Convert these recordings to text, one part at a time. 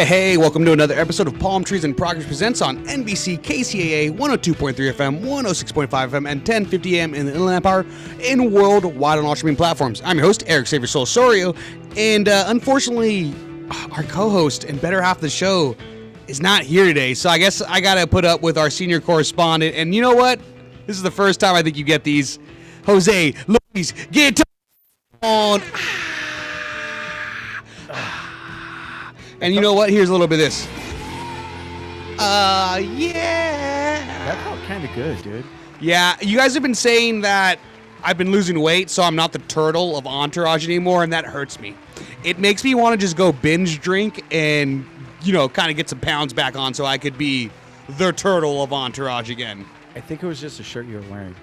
Hey, welcome to another episode of Palm Trees and Progress Presents on NBC KCAA 102.3 FM, 106.5 FM, and 1050 AM in the Inland Empire and worldwide on all streaming platforms. I'm your host, Eric Xavier Osorio, and unfortunately, our co-host and better half of the show is not here today, so I guess I gotta put up with our senior correspondent, and you know what? This is the first time I think you get these. Jose Luis, get on. And you know what? Here's a little bit of this. Yeah. That felt kind of good, dude. Yeah, you guys have been saying that I've been losing weight, so I'm not the turtle of Entourage anymore, and that hurts me. It makes me want to just go binge drink and, kind of get some pounds back on so I could be the turtle of Entourage again. I think it was just a shirt you were wearing.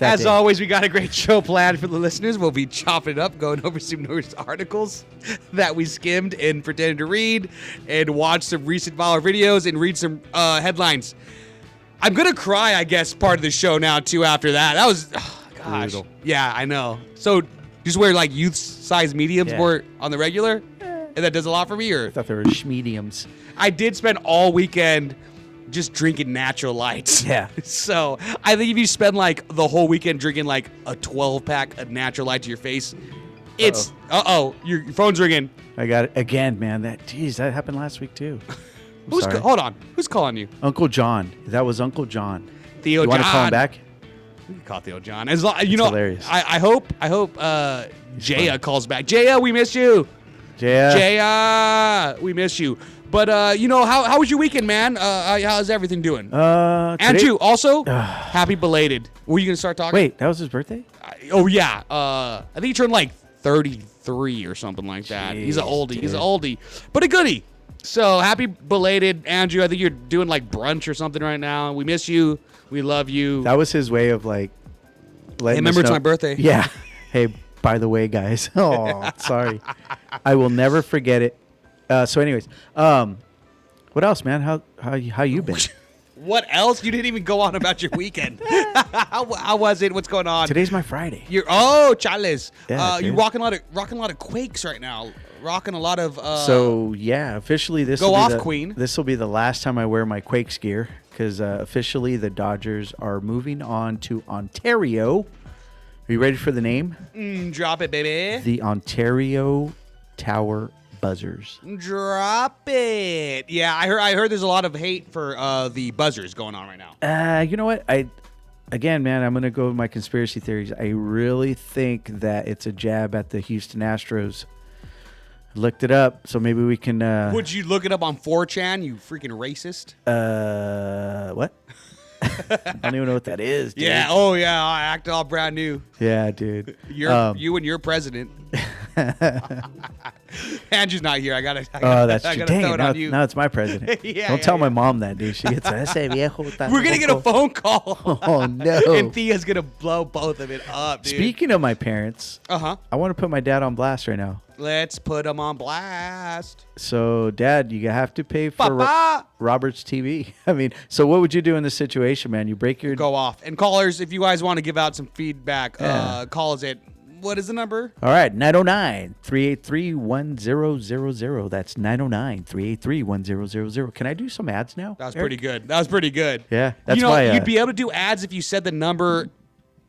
As always, we got a great show planned for the listeners. We'll be chopping it up, going over some news articles that we skimmed and pretended to read, and watch some recent viral videos and read some headlines. I'm going to cry, I guess, part of the show now, too, after that. That was, gosh. Brutal. Yeah, I know. So, you just wear, like, youth-size mediums more on the regular? And that does a lot for me, or? I thought they were mediums. I did spend all weekend just drinking natural lights. Yeah. So I think if you spend like the whole weekend drinking like a 12-pack of natural light to your face, it's your phone's ringing. I got it again, man. That happened last week too. Hold on, who's calling you? Uncle John. That was Uncle John. Theo you John. Want to call him back? You can call Theo John. As long, hilarious. I hope Jaya calls back. Jaya, we miss you. Jaya, we miss you. But, how was your weekend, man? How's everything doing? Andrew, also, happy belated. Were you going to start talking? Wait, that was his birthday? Yeah. I think he turned like 33 or something like that. Jeez, he's an oldie. Dude. He's an oldie, but a goodie. So, happy belated, Andrew. I think you're doing like brunch or something right now. We miss you. We love you. That was his way of like letting remember us know. It's my birthday. Yeah. Hey, by the way, guys. Oh, sorry. I will never forget it. So anyways, what else, man? How you been? What else? You didn't even go on about your weekend. How was it? What's going on? Today's my Friday. Chales. Yeah, you're rocking a lot of Quakes right now. Rocking a lot of. So yeah, officially this. Go off, Queen. This will be the last time I wear my Quakes gear because officially the Dodgers are moving on to Ontario. Are you ready for the name? Drop it, baby. The Ontario Tower Buzzers. Drop it. Yeah, I heard there's a lot of hate for the Buzzers going on right now. You know what? Again, man, I'm going to go with my conspiracy theories. I really think that it's a jab at the Houston Astros. Looked it up, so maybe we can... Would you look it up on 4chan, you freaking racist? What? I don't even know what that is, dude. Yeah, I act all brand new. Yeah, dude. You and your president. Andrew's not here. I gotta that's I true. gotta Dang, throw it on you. Now it's my president. Don't tell my mom that, dude. She gets We're gonna get a phone call. Oh no. And Thea's gonna blow both of it up, dude. Speaking of my parents, I want to put my dad on blast right now. Let's put him on blast. So, Dad, you have to pay for Robert's TV. I mean, so what would you do in this situation, man? You break your... Go off. And callers, if you guys want to give out some feedback, call us at... What is the number? All right, 909-383-1000. That's 909-383-1000. Can I do some ads now? That was pretty good. Yeah, that's why... you'd be able to do ads if you said the number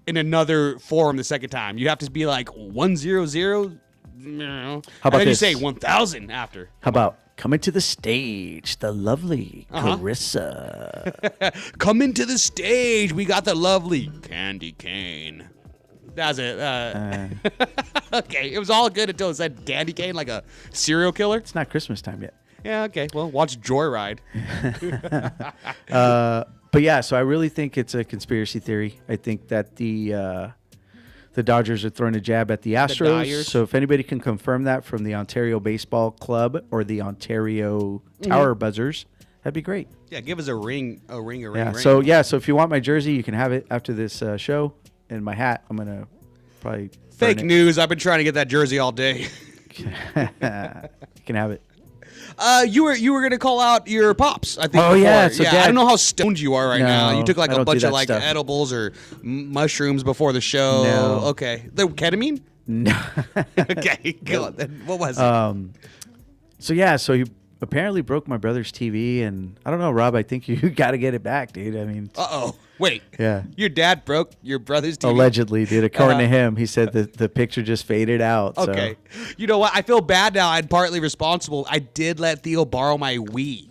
in another forum the second time. You have to be like 100... How about then this? You say 1,000 after. How about coming to the stage, the lovely Carissa. Coming to the stage, we got the lovely Candy Cane. That's it. Okay, it was all good until it said Candy Cane like a serial killer. It's not Christmas time yet. Yeah, okay. Well, watch Joyride. But yeah, so I really think it's a conspiracy theory. I think that the Dodgers are throwing a jab at the Astros. So if anybody can confirm that from the Ontario Baseball Club or the Ontario Tower Buzzers, that'd be great. Yeah, give us a ring. Yeah. So if you want my jersey, you can have it after this show. And my hat, I'm gonna probably fake news. I've been trying to get that jersey all day. You can have it. You were gonna call out your pops, I think. Oh, before. yeah. So I don't know how stoned you are right now. You took like I a don't bunch do of that like stuff. edibles or mushrooms before the show. No. Okay. The ketamine? No. Okay. Go on then. What was it? So he apparently broke my brother's TV, and I don't know, Rob. I think you got to get it back, dude. I mean, Wait. Yeah. Your dad broke your brother's TV? Allegedly, dude. According to him, he said that the picture just faded out. Okay. So. You know what? I feel bad now. I'm partly responsible. I did let Theo borrow my Wii.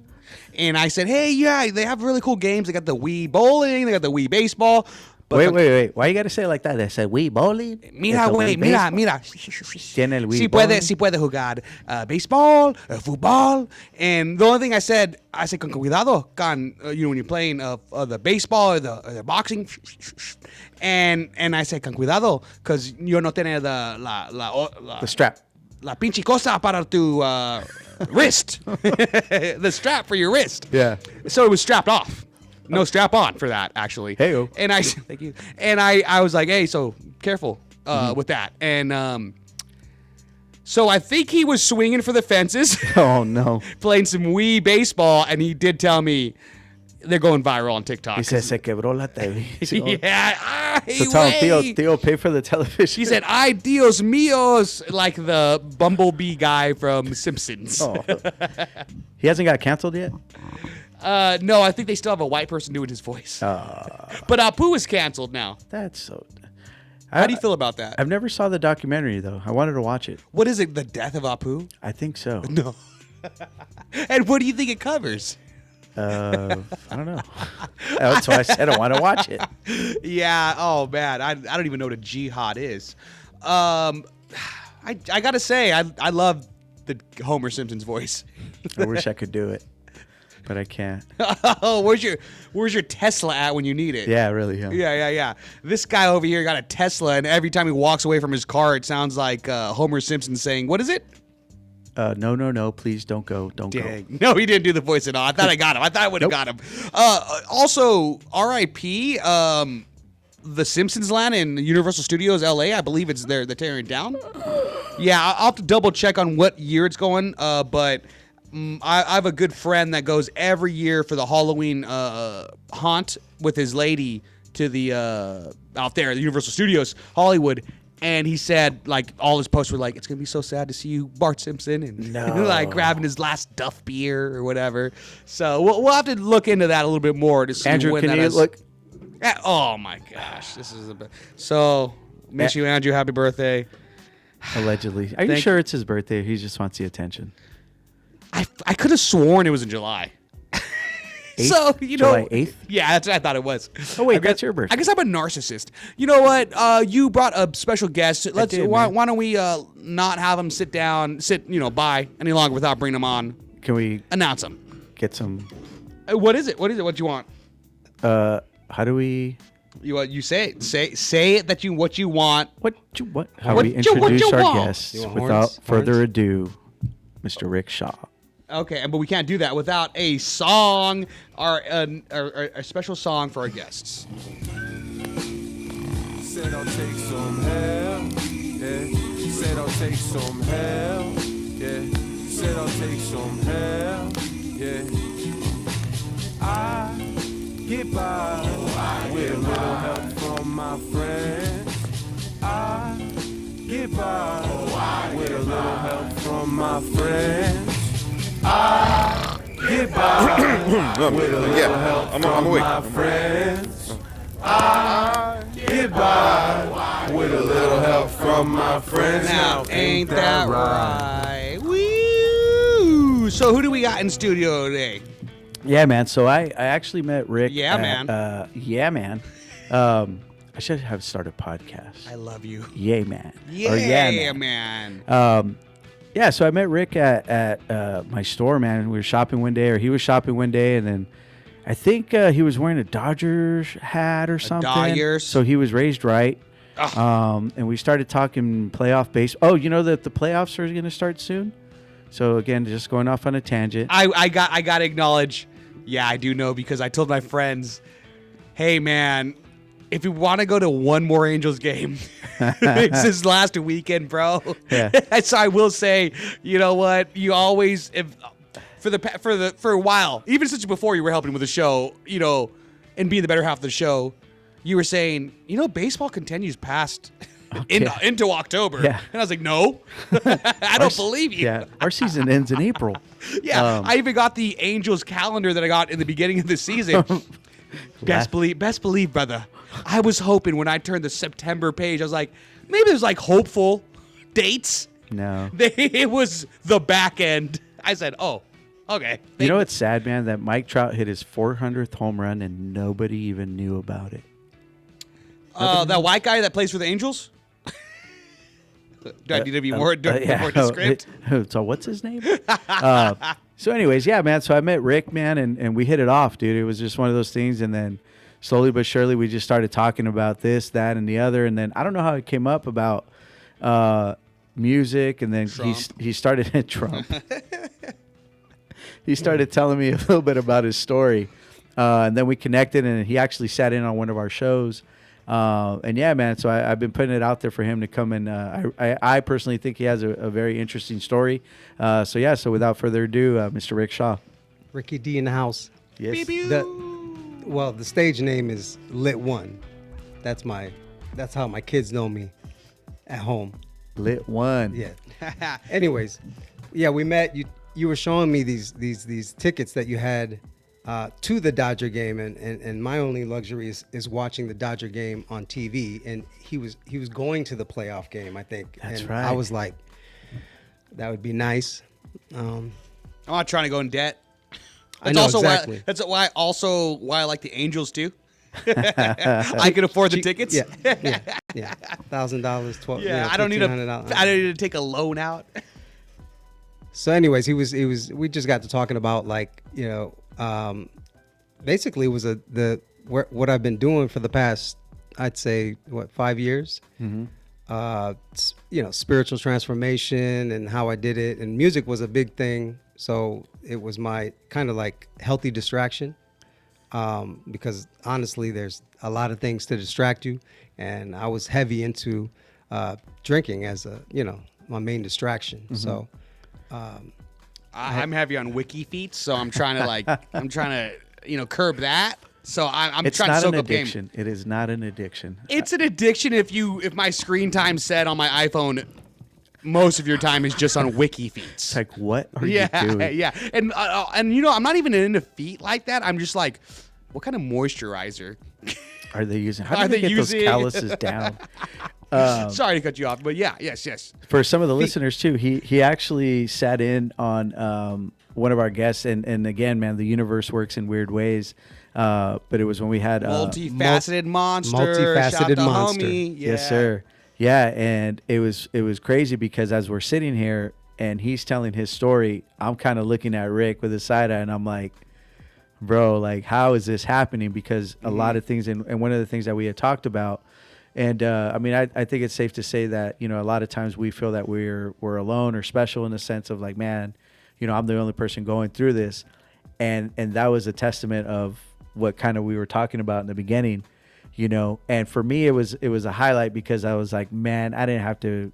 And I said, hey, yeah, they have really cool games. They got the Wii bowling. They got the Wii baseball. But Wait. Why you got to say it like that? They said Wii bowling? Mira. Tiene el Wii Sí puede jugar baseball, fútbol. And the only thing I said con cuidado, when you're playing the baseball or the boxing. And I said, con cuidado, because yo no tiene the strap. La pinche cosa para tu wrist. The strap for your wrist. Yeah. So it was strapped off. No strap on for that, actually. Hey-o. And I thank you. And I was like, hey, so careful with that. And so I think he was swinging for the fences. Oh no. Playing some Wii baseball, and he did tell me they're going viral on TikTok. He said, se quebró la TV. Yeah. So tell him, Theo, pay for the television. He said, ay, Dios míos, like the Bumblebee guy from Simpsons. Oh. He hasn't got canceled yet? No, I think they still have a white person doing his voice. But Apu is canceled now. That's so... How do you feel about that? I've never saw the documentary, though. I wanted to watch it. What is it, the death of Apu? I think so. No. And what do you think it covers? I don't know. That's why I said I want to watch it. Yeah. Oh man, I don't even know what a jihad is. I gotta say, I love the Homer Simpson's voice. I wish I could do it, but I can't. Oh, where's your Tesla at when you need it? Yeah, really. Yeah. Yeah. This guy over here got a Tesla, and every time he walks away from his car, it sounds like Homer Simpson saying, "What is it?" No, please don't go. Don't Dang. go. No, he didn't do the voice at all. I thought I got him. I thought I would have got him. Also, R.I.P. The Simpsons land in Universal Studios LA. I believe it's there. They're tearing it down. Yeah, I'll have to double check on what year it's going. But I have a good friend that goes every year for the Halloween haunt with his lady to the out there, the Universal Studios, Hollywood. And he said, like, all his posts were like, it's going to be so sad to see you, Bart Simpson, and like grabbing his last Duff beer or whatever. So we'll have to look into that a little bit more to see Andrew, when can that you is. look? Oh, my gosh. This is so, miss you, Andrew. Happy birthday. Allegedly. Are you sure it's his birthday? He just wants the attention. I could have sworn it was in July. 8th? So, July 8th? Yeah, that's what I thought it was. Oh, wait, that's your birthday. I guess I'm a narcissist. You know what? You brought a special guest. Why don't we not have him sit by any longer without bringing him on? Can we announce him? Get some... What is it? What do you want? How do we... You say it. Say it that what you want. How we introduce our guests without further ado, Mr. Rick Shaw. Okay, but we can't do that without a song, a special song for our guests. Said I'll take some hell, yeah. Said I'll take some hell, yeah. Said I'll take some hell, yeah. I get by with a little help from my friends. I get by with a little help from my friends. I get by with a little help from my friends. I get by with a little help from my friends. Now, ain't that right? Woo! So who do we got in studio today? Yeah, man. So I actually met Rick. Yeah, man. Yeah, man. I should have started a podcast. I love you. Yay, man. Yeah, man. Yeah, so I met Rick at my store, man. We were shopping one day, or he was shopping one day, and then I think he was wearing a Dodgers hat or something. Dodgers. So he was raised right. And we started talking playoff base. Oh, you know that the playoffs are going to start soon? So, again, just going off on a tangent. I got to acknowledge, yeah, I do know, because I told my friends, hey, man, if you want to go to one more Angels game, it's this last weekend, bro. Yeah. So I will say, you know what? You always, for a while, even since before you were helping with the show, and being the better half of the show, you were saying, baseball continues past into October. Yeah. And I was like, no, I don't believe you. Yeah, our season ends in April. Yeah, I even got the Angels calendar that I got in the beginning of the season. Best believe, brother. I was hoping when I turned the September page, I was like, maybe there's like hopeful dates. No. It was the back end. I said, oh, okay. You know what's sad, man? That Mike Trout hit his 400th home run and nobody even knew about it. That white guy that plays for the Angels? Do I need to be more descriptive? So what's his name? So anyways, yeah, man. So I met Rick, man, and we hit it off, dude. It was just one of those things. And then slowly but surely, we just started talking about this, that, and the other. And then I don't know how it came up about music. And then he started at Trump. He started telling me a little bit about his story. And then we connected, and he actually sat in on one of our shows. And yeah, man, so I've been putting it out there for him to come and I personally think he has a very interesting story. So without further ado, Mr. Rick Shaw. Ricky D in the house. Yes. The stage name is Lit1. That's how my kids know me at home. Lit1. Yeah. Anyways, yeah, we met. You were showing me these tickets that you had to the Dodger game, and my only luxury is watching the Dodger game on TV. And he was going to the playoff game, I think. That's and right. I was like, that would be nice. I'm not trying to go in debt. I know exactly. That's why I like the Angels too. I can afford the tickets. Yeah. $1,000, $12. Yeah, I don't need to take a loan out. So, anyways, we just got to talking about, like, basically it was what I've been doing for the past, I'd say, 5 years. Mm-hmm. Spiritual transformation and how I did it, and music was a big thing. So it was my kind of like healthy distraction, because honestly, there's a lot of things to distract you, and I was heavy into drinking as my main distraction. Mm-hmm. So. I'm heavy on wiki feet, so I'm trying to curb that. So I'm it's trying to soak not an up game. addiction. It is not an addiction. It's an addiction if my screen time set on my iPhone, most of your time is just on wiki feeds. It's like, what are you doing? Yeah, and I'm not even into feet like that. I'm just like, what kind of moisturizer are they using? How do they get those calluses down? Sorry to cut you off, but yes. For some of the listeners too, he actually sat in on one of our guests, and again, man, the universe works in weird ways. But it was when we had multifaceted monster. Multifaceted monster. Homie. Yeah. Yes, sir. Yeah, and it was crazy because as we're sitting here and he's telling his story, I'm kind of looking at Rick with a side eye, and I'm like, bro, like, how is this happening? Because a lot of things, and one of the things that we had talked about. And I think it's safe to say that, a lot of times we feel that we're alone or special in the sense of like, man, I'm the only person going through this. And that was a testament of what kind of we were talking about in the beginning, and for me, it was a highlight because I was like, man, I didn't have to,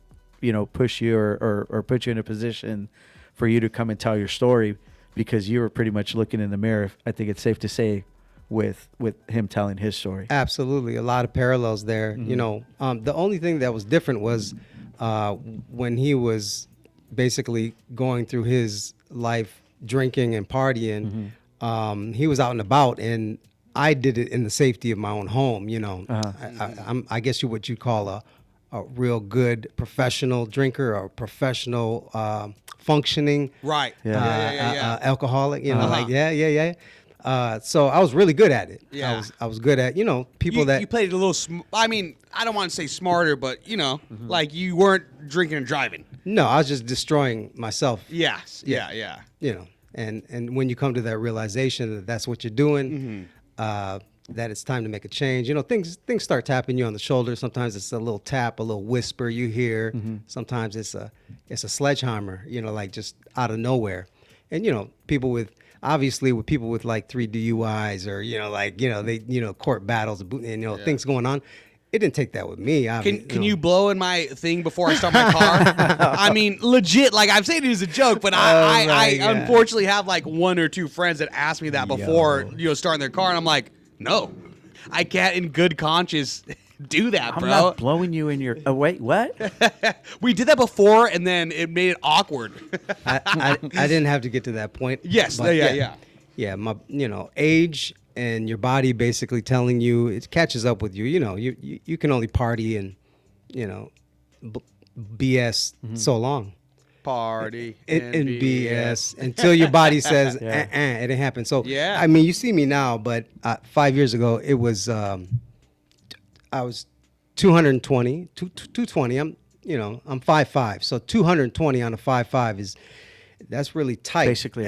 push you or put you in a position for you to come and tell your story because you were pretty much looking in the mirror. I think it's safe to say with him telling his story. Absolutely. A lot of parallels there. Mm-hmm. The only thing that was different was when he was basically going through his life drinking and partying, he was out and about, and I did it in the safety of my own home. I guess what you call a real good professional drinker or professional functioning alcoholic. So I was really good at it. Yeah. I was good at, people that... You played a little... I don't want to say smarter, but, like you weren't drinking and driving. No, I was just destroying myself. Yes. Yeah. And when you come to that realization that that's what you're doing, that it's time to make a change, things start tapping you on the shoulder. Sometimes it's a little tap, a little whisper you hear. Sometimes it's a sledgehammer, like just out of nowhere. And, people with people with like 3 DUIs or, they, court battles and, things going on. It didn't take that with me. Can you blow in my thing before I start my car? Legit, like I'm saying it as a joke, but I unfortunately have like 1 or 2 friends that ask me that before, starting their car. And I'm like, no, I can't in good conscience do that, I'm bro. not blowing you in your. Oh wait, what? We did that before, and then it made it awkward. I didn't have to get to that point. Yes, but yeah. Yeah, my age and your body basically telling you, it catches up with you. You can only party and BS so long. Party In BS until your body says, it didn't happen. So, Yeah. I mean, you see me now, but 5 years ago, it was, I was 220. I'm 5'5". So 220 on a 5'5" that's really tight. Basically,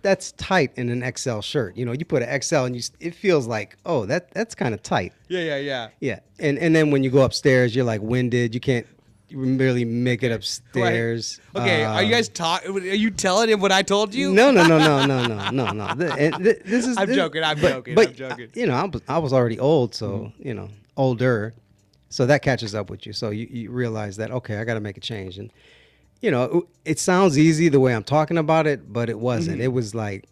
that's tight in an XL shirt. You put an XL and it feels like, oh, that's kind of tight. Yeah. Yeah. And then when you go upstairs, you're like winded. You can't really make it upstairs. Right. Okay, are you guys Are you telling him what I told you? No. This is. I'm joking. But I was already old, so older, so that catches up with you. So you realize that, okay, I got to make a change, and it sounds easy the way I'm talking about it, but it wasn't. It was like,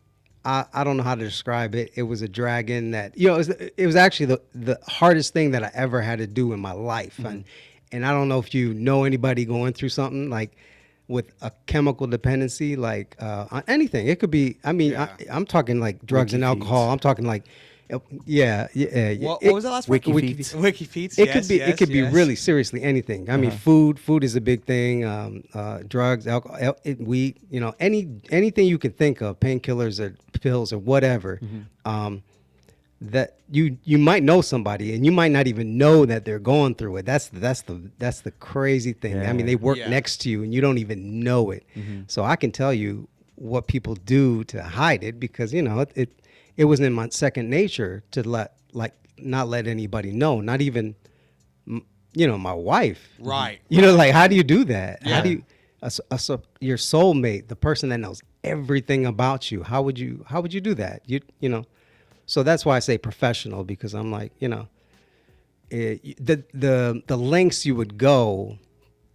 I don't know how to describe it. It was a dragon that it was actually the hardest thing that I ever had to do in my life, and I don't know if you know anybody going through something like with a chemical dependency, like on anything. It could be. I mean, I'm talking like drugs and alcohol. I'm talking like, yeah. What was the last one? Wiki Feets. It could be really seriously anything. I mean, food is a big thing. Drugs, alcohol, weed. Anything you can think of, painkillers or pills or whatever. That you might know somebody and you might not even know that they're going through it. That's the crazy thing. Yeah. I mean, they work next to you and you don't even know it. So I can tell you what people do to hide it, because it was in my second nature to not let anybody know, not even my wife. Right. Like, how do you do that? Yeah. How do you your soulmate, the person that knows everything about you, how would you do that? So that's why I say professional, because I'm like, the lengths you would go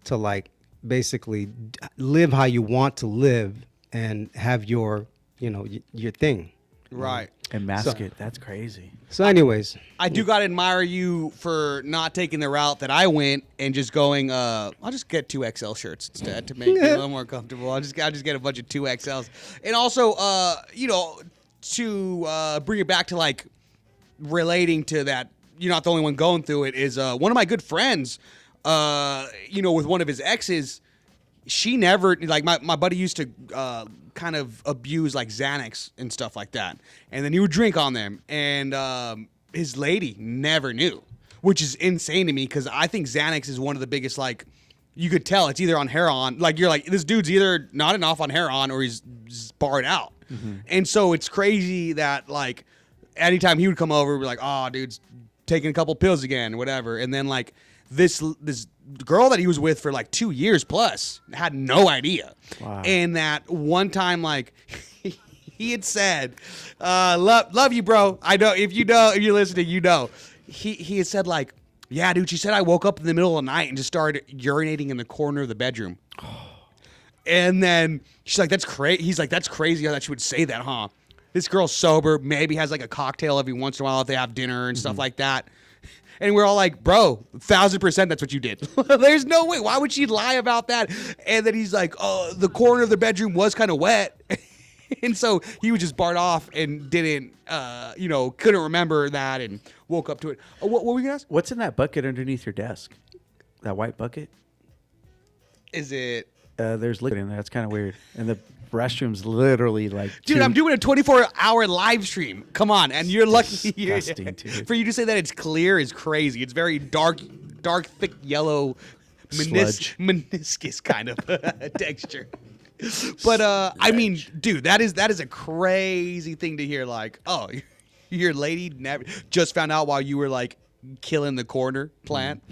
to, like, basically live how you want to live and have your thing. Right. And mask it. That's crazy. So anyways, I do gotta admire you for not taking the route that I went and just going, I'll just get 2XL shirts instead to make me a little more comfortable. I'll just get a bunch of 2XLs. And also, to bring it back to, like, relating to that, you're not the only one going through it, is one of my good friends, with one of his exes. She never, like, my buddy used to kind of abuse, like, Xanax and stuff like that, and then he would drink on them, and his lady never knew, which is insane to me, because I think Xanax is one of the biggest, like, you could tell it's either on heroin, like, you're like, this dude's either not enough on heroin or he's barred out. And so it's crazy that, like, anytime he would come over, we'd be like, oh, dude's taking a couple pills again, whatever. And then, like, this girl that he was with for, like, 2 years plus had no idea. Wow. And that one time, like, he had said, love you, bro. I know, if you're listening, he had said, like, yeah, dude, she said I woke up in the middle of the night and just started urinating in the corner of the bedroom. And then she's like, that's crazy. He's like, that's crazy how that she would say that, huh? This girl's sober, maybe has, like, a cocktail every once in a while if they have dinner and stuff like that. And we're all like, bro, 1,000% that's what you did. There's no way. Why would she lie about that? And then he's like, oh, the corner of the bedroom was kind of wet. And so he was just barred off and didn't, couldn't remember that and woke up to it. What were we going to ask? What's in that bucket underneath your desk? That white bucket? Is it? There's liquid in there. That's kind of weird. And the restroom's literally like... Dude, I'm doing a 24-hour live stream. Come on. And you're lucky. Disgusting, dude. For you to say that it's clear is crazy. It's very dark, thick yellow meniscus kind of texture. But, I mean, dude, that is a crazy thing to hear. Like, oh, your lady never just found out while you were, like, killing the corner plant.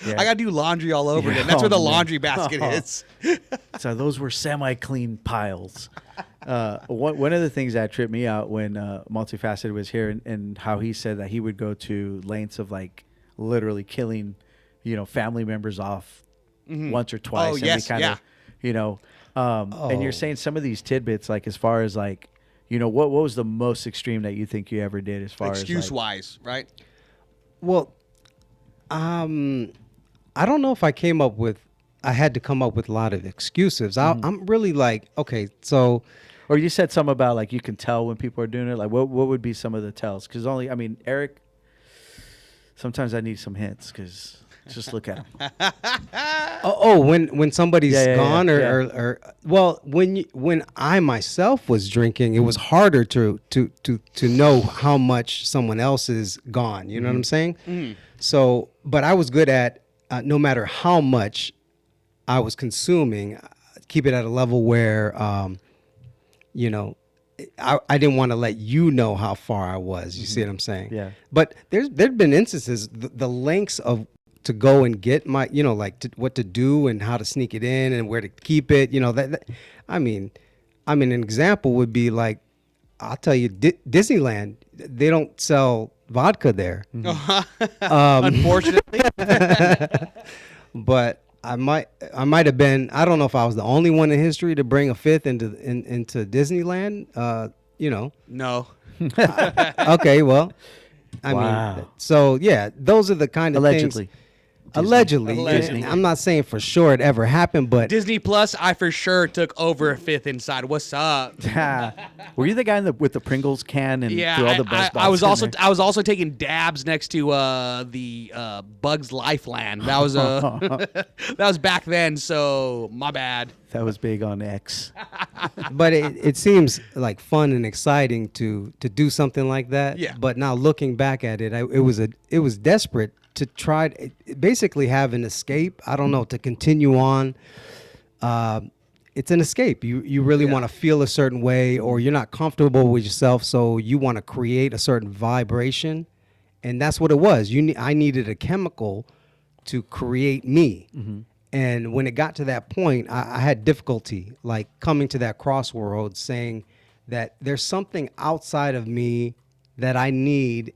Yeah. I got to do laundry all over again. That's where the laundry basket is. So those were semi-clean piles. One of the things that tripped me out when Multifaceted was here, and how he said that he would go to lengths of, like, literally killing, family members off once or twice. Oh, and yes, yeah. And you're saying some of these tidbits, like, as far as, like, what was the most extreme that you think you ever did as far as, like, excuse-wise, right? Well, I don't know if I had to come up with a lot of excuses. I'm really like, okay, so Or you said something about like you can tell when people are doing it. Like what would be some of the tells? Because Eric. Sometimes I need some hints because just look at him. when somebody's gone or well, when I myself was drinking, it was harder to know how much someone else is gone. You know what I'm saying? So, but I was good at no matter how much I was consuming, keep it at a level where you know, I didn't want to let you know how far I was. You see what I'm saying? Yeah. But there've been instances the lengths of to go and get my what to do and how to sneak it in and where to keep it. I mean, an example would be like, I'll tell you, Disneyland. They don't sell vodka there. Unfortunately. But I might have been. I don't know if I was the only one in history to bring a fifth into Disneyland. No. Okay, well, I Wow. mean, so yeah, those are the kind of Allegedly. things. Allegedly, Allegedly. I'm not saying for sure it ever happened, but Disney Plus, I for sure took over a fifth inside. What's up? Were you the guy with the Pringles can and Yeah, threw all the buzz I was balls in also there? I was also taking dabs next to the Bugs Life Land. That was that was back then. So my bad. That was big on X. but it seems like fun and exciting to do something like that. Yeah. But now looking back at it, it was desperate to try to basically have an escape. I don't know, to continue on. It's an escape. You really want to feel a certain way, or you're not comfortable with yourself, so you want to create a certain vibration, and that's what it was. I needed a chemical to create me. And when it got to that point, I had difficulty, like coming to that crossroads, saying that there's something outside of me that I need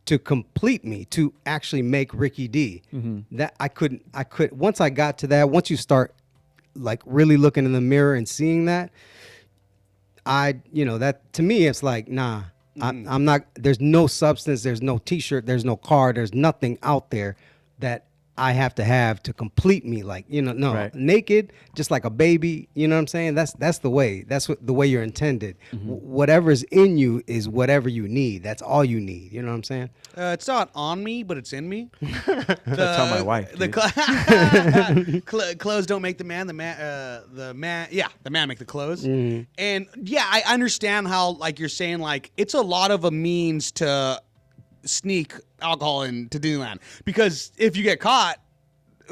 to complete me, to actually make Ricky D. That I could once I got to that, once you start like really looking in the mirror and seeing that, that to me, it's like, nah, I'm not, there's no substance, there's no t-shirt, there's no car, there's nothing out there that I have to complete me. Like, no, Right. naked, just like a baby. You know what I'm saying? That's the way. That's the way you're intended. Whatever's in you is whatever you need. That's all you need. You know what I'm saying? It's not on me, but it's in me. Tell my wife. The dude. clothes don't make the man. The man make the clothes. And yeah, I understand how, like you're saying, like it's a lot of a means to sneak alcohol into Disneyland, because if you get caught,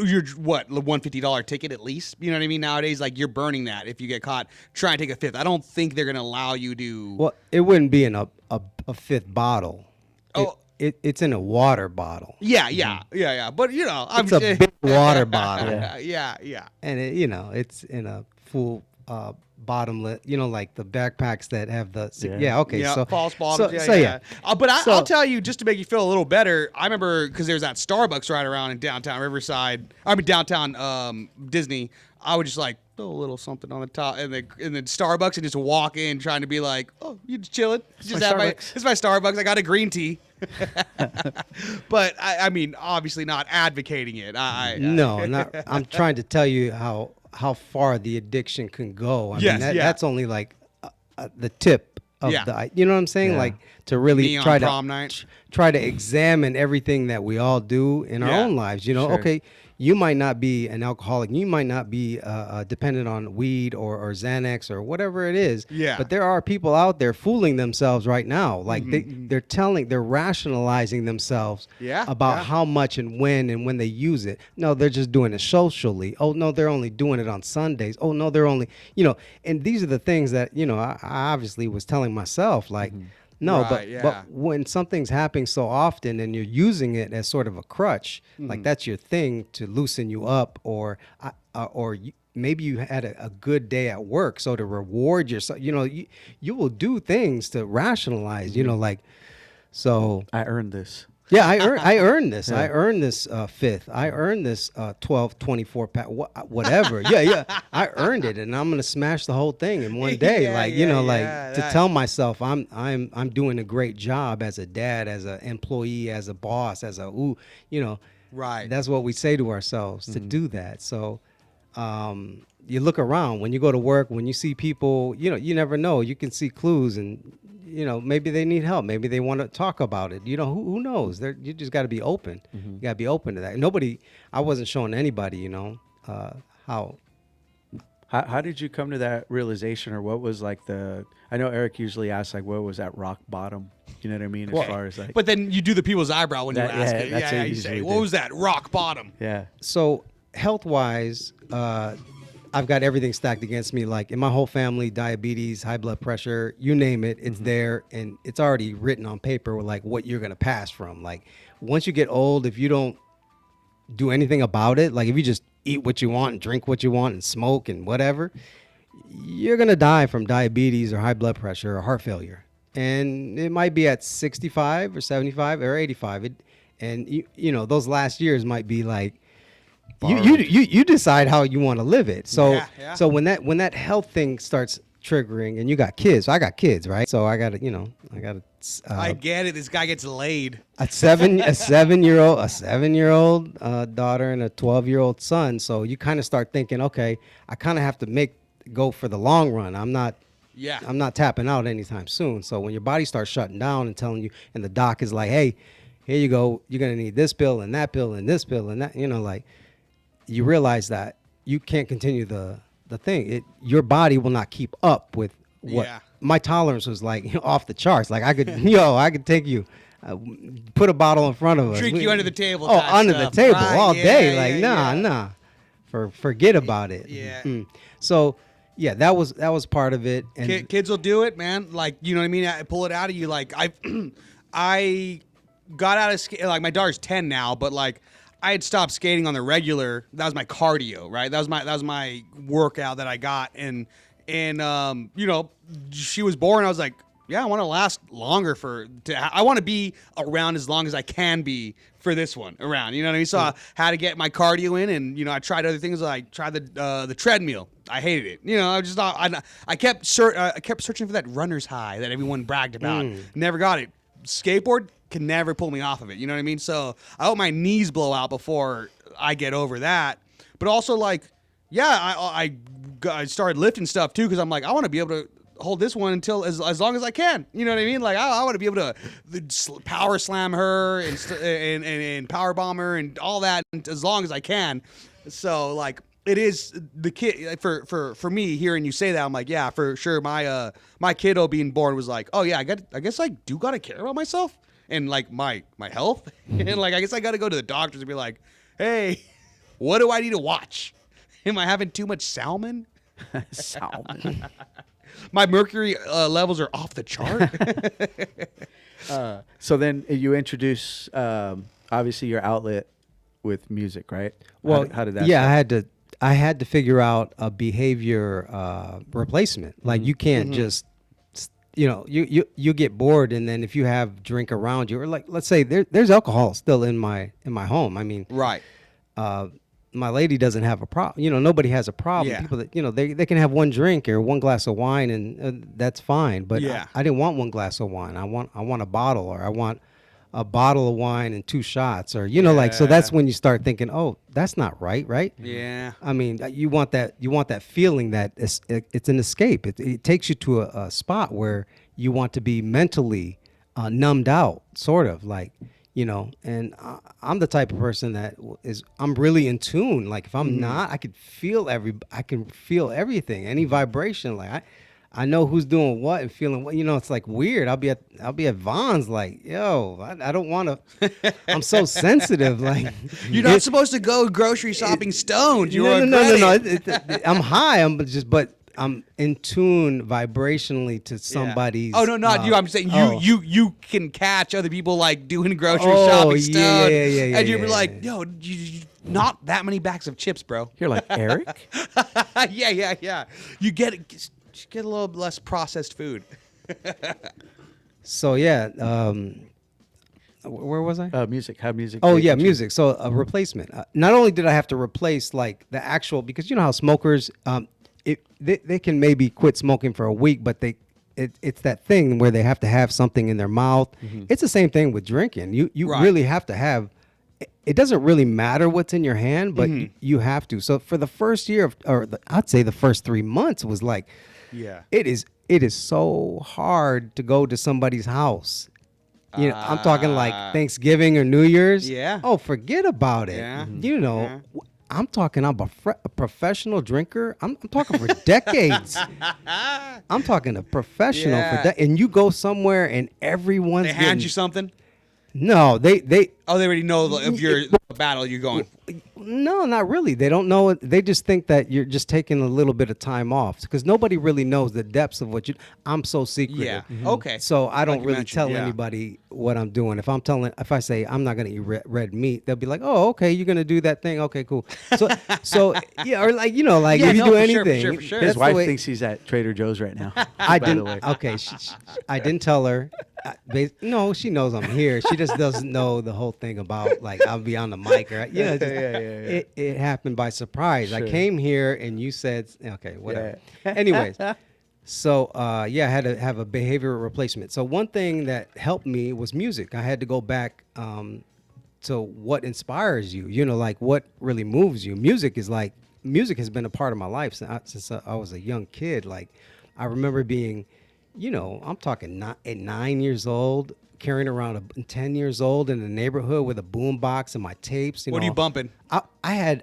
you're what, $150 ticket at least. You know what I mean? Nowadays, like you're burning that if you get caught trying to take a fifth. I don't think they're gonna allow you to. Well, it wouldn't be in a fifth bottle. Oh. It's in a water bottle. Yeah. But It's a big water bottle. Yeah. And it's in a full bottomless, like the backpacks that have the okay, Yeah, so false bottoms. so, yeah. But I'll So- tell you, just to make you feel a little better, I remember because there's that Starbucks right around in downtown Riverside. downtown Disney. I would just like throw a little something on the top and then Starbucks and just walk in trying to be like, oh, you just chilling. Just my have Starbucks. it's my Starbucks. I got a green tea. But I mean, obviously not advocating it. No, not. I'm trying to tell you how far the addiction can go. I Yes, mean, yeah. that's only like the tip of the. You know what I'm saying? Yeah. Like to really Neon try prom to night. try to examine everything that we all do in our Yeah. own lives. Sure. Okay, you might not be an alcoholic. You might not be dependent on weed or Xanax or whatever it is. Yeah. But there are people out there fooling themselves right now. Like they're rationalizing themselves about how much and when they use it. No, they're just doing it socially. Oh no, they're only doing it on Sundays. Oh no, they're only and these are the things that I obviously was telling myself, like no, Right, yeah. but when something's happening so often and you're using it as sort of a crutch, like that's your thing to loosen you up, or maybe you had a good day at work, so to reward yourself, you will do things to rationalize, like, so I earned this. Yeah, I earned this. I earned this fifth. I earned this 12, 24 pack, whatever. Yeah. I earned it, and I'm gonna smash the whole thing in one day. To tell myself I'm doing a great job as a dad, as an employee, as a boss, as a Right. That's what we say to ourselves to do that. So. You look around when you go to work, when you see people, you never know. You can see clues, and maybe they need help. Maybe they want to talk about it. Who knows? You just got to be open. You got to be open to that. I wasn't showing anybody, how. How did you come to that realization, or what was like I know Eric usually asks like, what was that rock bottom? You know what I mean? As far as like, but then you do the people's eyebrow when you ask it. That's You say, what was that rock bottom? Yeah. So health-wise, I've got everything stacked against me. Like in my whole family, diabetes, high blood pressure, you name it, it's there, and it's already written on paper like what you're gonna pass from. Like once you get old, if you don't do anything about it, like if you just eat what you want and drink what you want and smoke and whatever, you're gonna die from diabetes or high blood pressure or heart failure. And it might be at 65 or 75 or 85. And those last years might be like. You decide how you want to live it. So so when that health thing starts triggering, and you got kids, so I got kids, right? So I got to. I get it. This guy gets laid. A 7-year-old daughter and a 12-year-old son. So you kind of start thinking, okay, I kind of have to go for the long run. I'm not tapping out anytime soon. So when your body starts shutting down and telling you, and the doc is like, hey, here you go, you're gonna need this pill and that pill and this pill and that, you realize that you can't continue the thing. Your body will not keep up with what my tolerance was like off the charts. Like I could take you, put a bottle in front of us, drink you under the table. Oh, under the table all day. Nah. Forget about it. Yeah. So yeah, that was part of it. And kids will do it, man. Like you know what I mean. I pull it out of you. Like I got out of like my daughter's 10 now, but like. I had stopped skating on the regular. That was my cardio, right? That was my workout that I got, and she was born. I was like, yeah, I want to last longer I want to be around as long as I can be for this one around. You know what I mean? So I had to get my cardio in, and I tried other things. Like I tried the treadmill. I hated it. I just thought I kept searching for that runner's high that everyone bragged about. Never got it. Skateboard can never pull me off of it. You know what I mean? So I hope my knees blow out before I get over that. But also like, I started lifting stuff too, because I'm like, I want to be able to hold this one until as long as I can. You know what I mean? Like I want to be able to power slam her and power bomb her and all that as long as I can. So like it is the kid for me hearing you say that, I'm like, yeah, for sure. My kiddo being born was like, oh yeah, I guess I do gotta care about myself and like my health, and like I guess I gotta go to the doctors and be like, hey, what do I need to watch? Am I having too much salmon? Salmon. My mercury levels are off the chart. So then you introduce obviously your outlet with music, right? Well, how did that? Yeah, start? I had to figure out a behavior replacement. Like you can't just, you get bored, and then if you have drink around you, or like let's say there's alcohol still in my home. I mean, Right. My lady doesn't have a problem. Nobody has a problem. Yeah. People that they can have one drink or one glass of wine, and that's fine. But Yeah. I didn't want one glass of wine. I want a bottle, or I want a bottle of wine and 2 shots, or so that's when you start thinking, oh, that's not right? Yeah. I mean, you want that feeling that it's an escape. It takes you to a spot where you want to be mentally numbed out, sort of like, and I'm the type of person that I'm really in tune. Like if I'm not, I can feel everything, any vibration. Like I know who's doing what and feeling what. It's like weird. I'll be at Vaughn's like, yo, I don't want to. I'm so sensitive. Like You're not supposed to go grocery shopping stoned. You're no. I'm high. But I'm in tune vibrationally to somebody's. Oh no, not you. I'm saying you can catch other people like doing grocery shopping stoned. Yeah. And you're like, yo, you not that many bags of chips, bro. You're like, Eric? Yeah. You get a little less processed food. So yeah, where was I? Music. How music. Oh they yeah, can change. music. So a replacement. Not only did I have to replace like the actual, because you know how smokers, they can maybe quit smoking for a week, but it's that thing where they have to have something in their mouth. It's the same thing with drinking. You Right. really have to have. It doesn't really matter what's in your hand, but you have to. So for the first year I'd say the first 3 months was like, Yeah. it is so hard to go to somebody's house. You know, I'm talking like Thanksgiving or New Year's. Yeah. Oh, forget about it. Yeah. You know, I'm talking. I'm a professional drinker. I'm talking for decades. I'm talking a professional Yeah. and you go somewhere and everyone's They hand you something. No, they Oh, they already know of your battle you're going. no, not really. They don't know it. They just think that you're just taking a little bit of time off because nobody really knows the depths of what you. I'm so secretive. Yeah. Okay. So I don't Like you really mentioned, tell yeah. anybody what I'm doing. If I say I'm not gonna eat red meat, they'll be like, oh, okay, you're gonna do that thing. Okay, cool. So yeah, or like like Yeah, if you no, do for sure, anything, for sure. His that's the wife way- thinks he's at Trader Joe's right now. I by the didn't. way. Okay, I didn't tell her. No, she knows I'm here. She just doesn't know the whole thing about like I'll be on the mic or It happened by surprise. I Sure. came here and you said okay, whatever. Anyways, so I had to have a behavioral replacement. So one thing that helped me was music. I had to go back to what inspires you. You know, like what really moves you. Music has been a part of my life since I was a young kid. Like I remember being, I'm talking at 9 years old, carrying around 10 years old in the neighborhood with a boom box and my tapes. What are you bumping? I had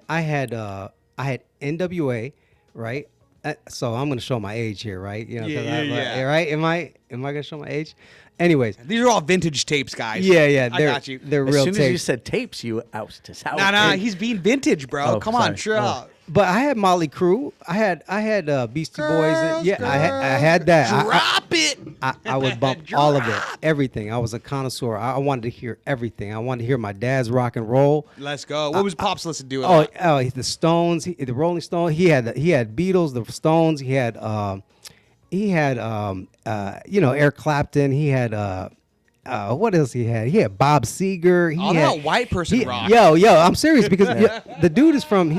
NWA, right? So I'm gonna show my age here, right? You know, 'cause Yeah. right? Am I gonna show my age? Anyways, These are all vintage tapes, guys. yeah, I got you. They're As real soon as you tapes. said tapes, you out to south. Nah, he's being vintage, bro. Oh, Come on, sorry. chill Oh. out. But I had Molly Crew. I had Beastie Boys. Girls, Yeah, I had that. Drop it. I would bump all of it, everything. I was a connoisseur. I wanted to hear everything. I wanted to hear my dad's rock and roll. Let's go. What was Pops listening to? The Stones, the Rolling Stones. He had Beatles, the Stones. He had Eric Clapton. He had what else he had? He had Bob Seger. All that white person rock. Yo, I'm serious because the dude is from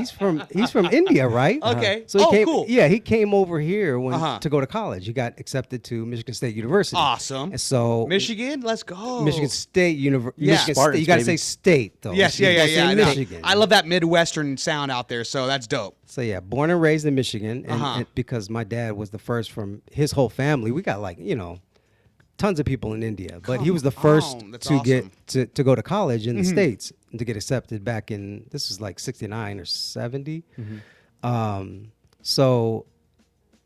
India, right? Okay. So he came, cool. Yeah, he came over here Uh-huh. to go to college. He got accepted to Michigan State University. Awesome. And so Michigan, let's go. Michigan State University. Yeah. Michigan Spartans, State. You got to baby. say state though. Yes, You yeah. gotta say no. Michigan. I love that Midwestern sound out there, so that's dope. So yeah, born and raised in Michigan, and, Uh-huh. and because my dad was the first from his whole family. We got tons of people in India, but he was the first on, that's to get awesome. to go to college in the States and to get accepted back in this was like 69 or 70. So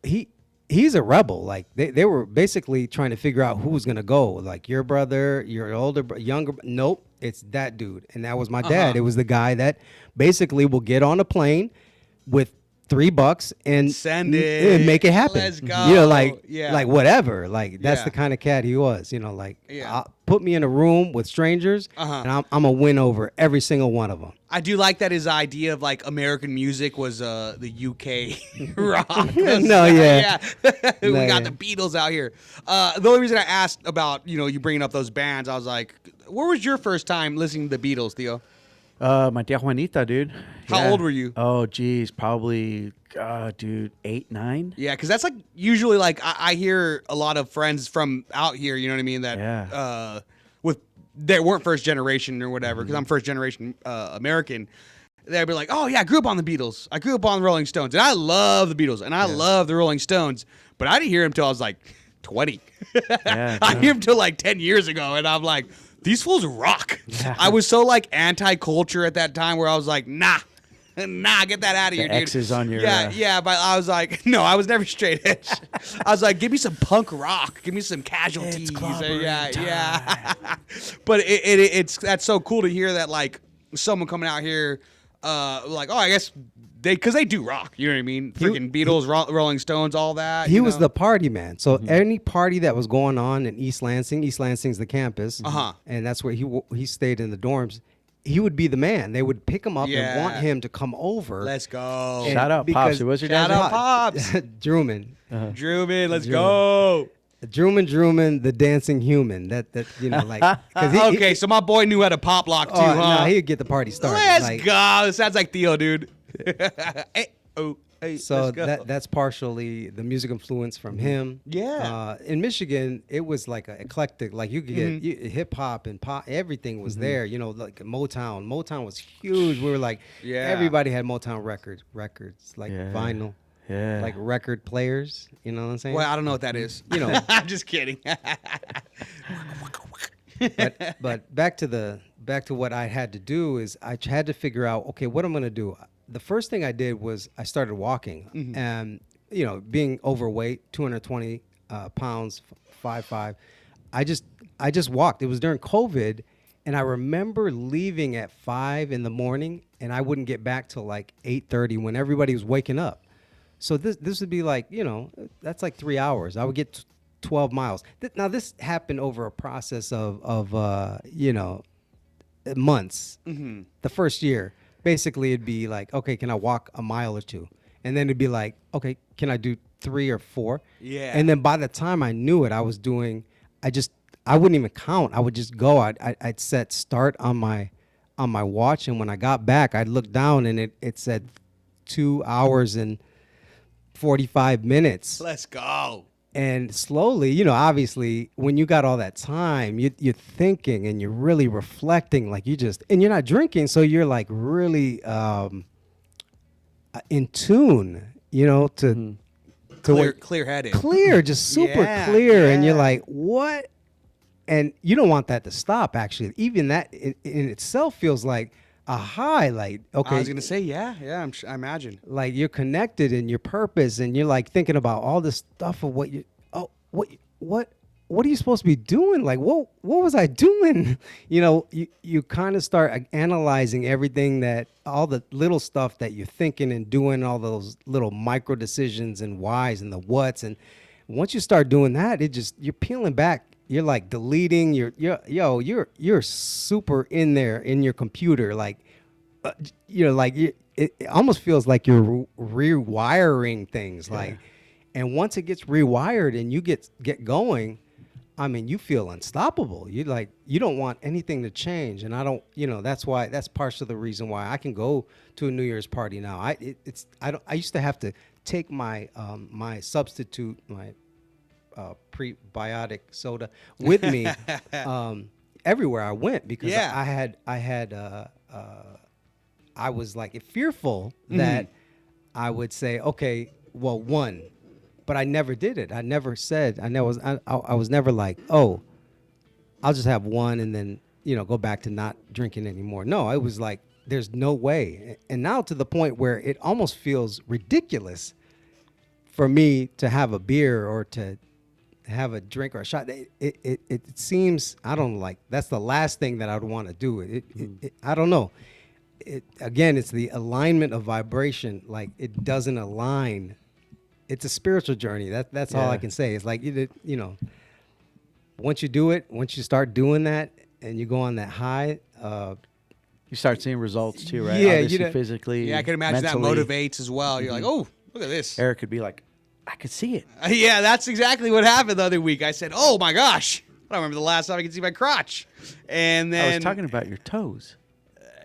he's a rebel. Like they were basically trying to figure out who was gonna go. Like your brother, your younger. Nope, it's that dude, and that was my dad. It was the guy that basically will get on a plane with $3 and Send it. and make it happen. Let's go. Like whatever. Like that's Yeah. the kind of cat he was. Yeah. Put me in a room with strangers, and I'm gonna win over every single one of them. I do like that his idea of like American music was the UK rock. No, yeah. we No, got yeah. the Beatles out here. The only reason I asked about you bringing up those bands, I was like, where was your first time listening to the Beatles, Theo? My tia Juanita, dude. How old were you? Oh, geez, probably, dude, 8, 9. Yeah, because that's like usually like I hear a lot of friends from out here, you know what I mean, that they weren't first generation or whatever, because I'm first generation American. They'd be like, oh yeah, I grew up on the Beatles. I grew up on the Rolling Stones. And I love the Beatles and I love the Rolling Stones. But I didn't hear them till I was like 20. Yeah, I hear them till like 10 years ago. And I'm like, these fools rock. I was so like anti-culture at that time where I was like, nah, get that out of here, dude. X's on your, Yeah, but I was like, no, I was never straight edge. I was like, give me some punk rock, give me some Casualties. Yeah. But it's that's so cool to hear that like someone coming out here, like, oh, I guess because they do rock. You know what I mean? Freaking Beatles, Rolling Stones, all that. He was the party man. So any party that was going on in East Lansing's the campus, and that's where he stayed in the dorms. He would be the man. They would pick him up and want him to come over. Let's go. And Shout out, because- Pops. Who was your Shout dad's out, name? Pops. Drewman. Drewman, let's go. Druman, the dancing human. That like. 'Cause Okay, so my boy knew how to pop lock too, huh? No, he'd get the party started. Let's go. This sounds like Theo, dude. Hey, hey, So let's go. that's partially the music influence from him. Yeah. In Michigan, it was like a eclectic. Like you could get hip hop and pop. Everything was there. You know, like Motown. Motown was huge. We were like, everybody had Motown records, like vinyl. Yeah. Like record players, you know what I'm saying? Well, I don't know what that is. You know. I'm just kidding. but back to what I had to do is I had to figure out, okay, what I'm going to do. The first thing I did was I started walking, and being overweight, 220 pounds, 5'5", I just walked. It was during COVID, and I remember leaving at 5 in the morning, and I wouldn't get back till like 8:30 when everybody was waking up. So this would be like, that's like 3 hours. I would get 12 miles. Now this happened over a process of months. Mm-hmm. The first year, basically it'd be like, okay, can I walk a mile or two? And then it'd be like, okay, can I do 3 or 4? Yeah. And then by the time I knew it, I was doing, I wouldn't even count. I would just go. I'd set start on my watch, and when I got back, I'd look down and it said 2 hours and 45 minutes. Let's go. And slowly, obviously, when you got all that time, you're thinking and you're really reflecting, like and you're not drinking, so you're like really in tune, to Clear-headed. Clear, just super clear, and you're like, what? And you don't want that to stop. Actually, even that in itself feels like a high. Like, okay, I was gonna say, yeah. I imagine. Like you're connected in your purpose, and you're like thinking about all this stuff of what are you supposed to be doing? Like, what was I doing? You kind of start analyzing everything, that all the little stuff that you're thinking and doing, all those little micro decisions and whys and the whats. And once you start doing that, you're peeling back. You're like deleting. You're super in there in your computer. Like, it almost feels like you're rewiring things. Yeah. Like, and once it gets rewired and you get going, I mean, you feel unstoppable. You don't want anything to change. And I don't, that's part of the reason why I can go to a New Year's party now. I used to have to take my my substitute, my prebiotic soda with me everywhere I went, because I was like fearful that I would say, okay, well, one, but I never did it. I never said, I was never like, oh, I'll just have one and then, go back to not drinking anymore. No, I was like, there's no way. And now to the point where it almost feels ridiculous for me to have a beer or to have a drink or a shot. It seems, I don't like, that's the last thing that I'd want to do. I don't know. Again, it's the alignment of vibration. Like, it doesn't align. It's a spiritual journey. That's all I can say. It's like, once you do it, once you start doing that and you go on that high, you start seeing results too, right? Yeah, obviously, physically. Yeah, I can imagine mentally. that motivates as well. You're like, oh, look at this. Eric could be like, I could see it. Yeah, that's exactly what happened the other week. I said, oh my gosh, I don't remember the last time I could see my crotch. And then I was talking about your toes.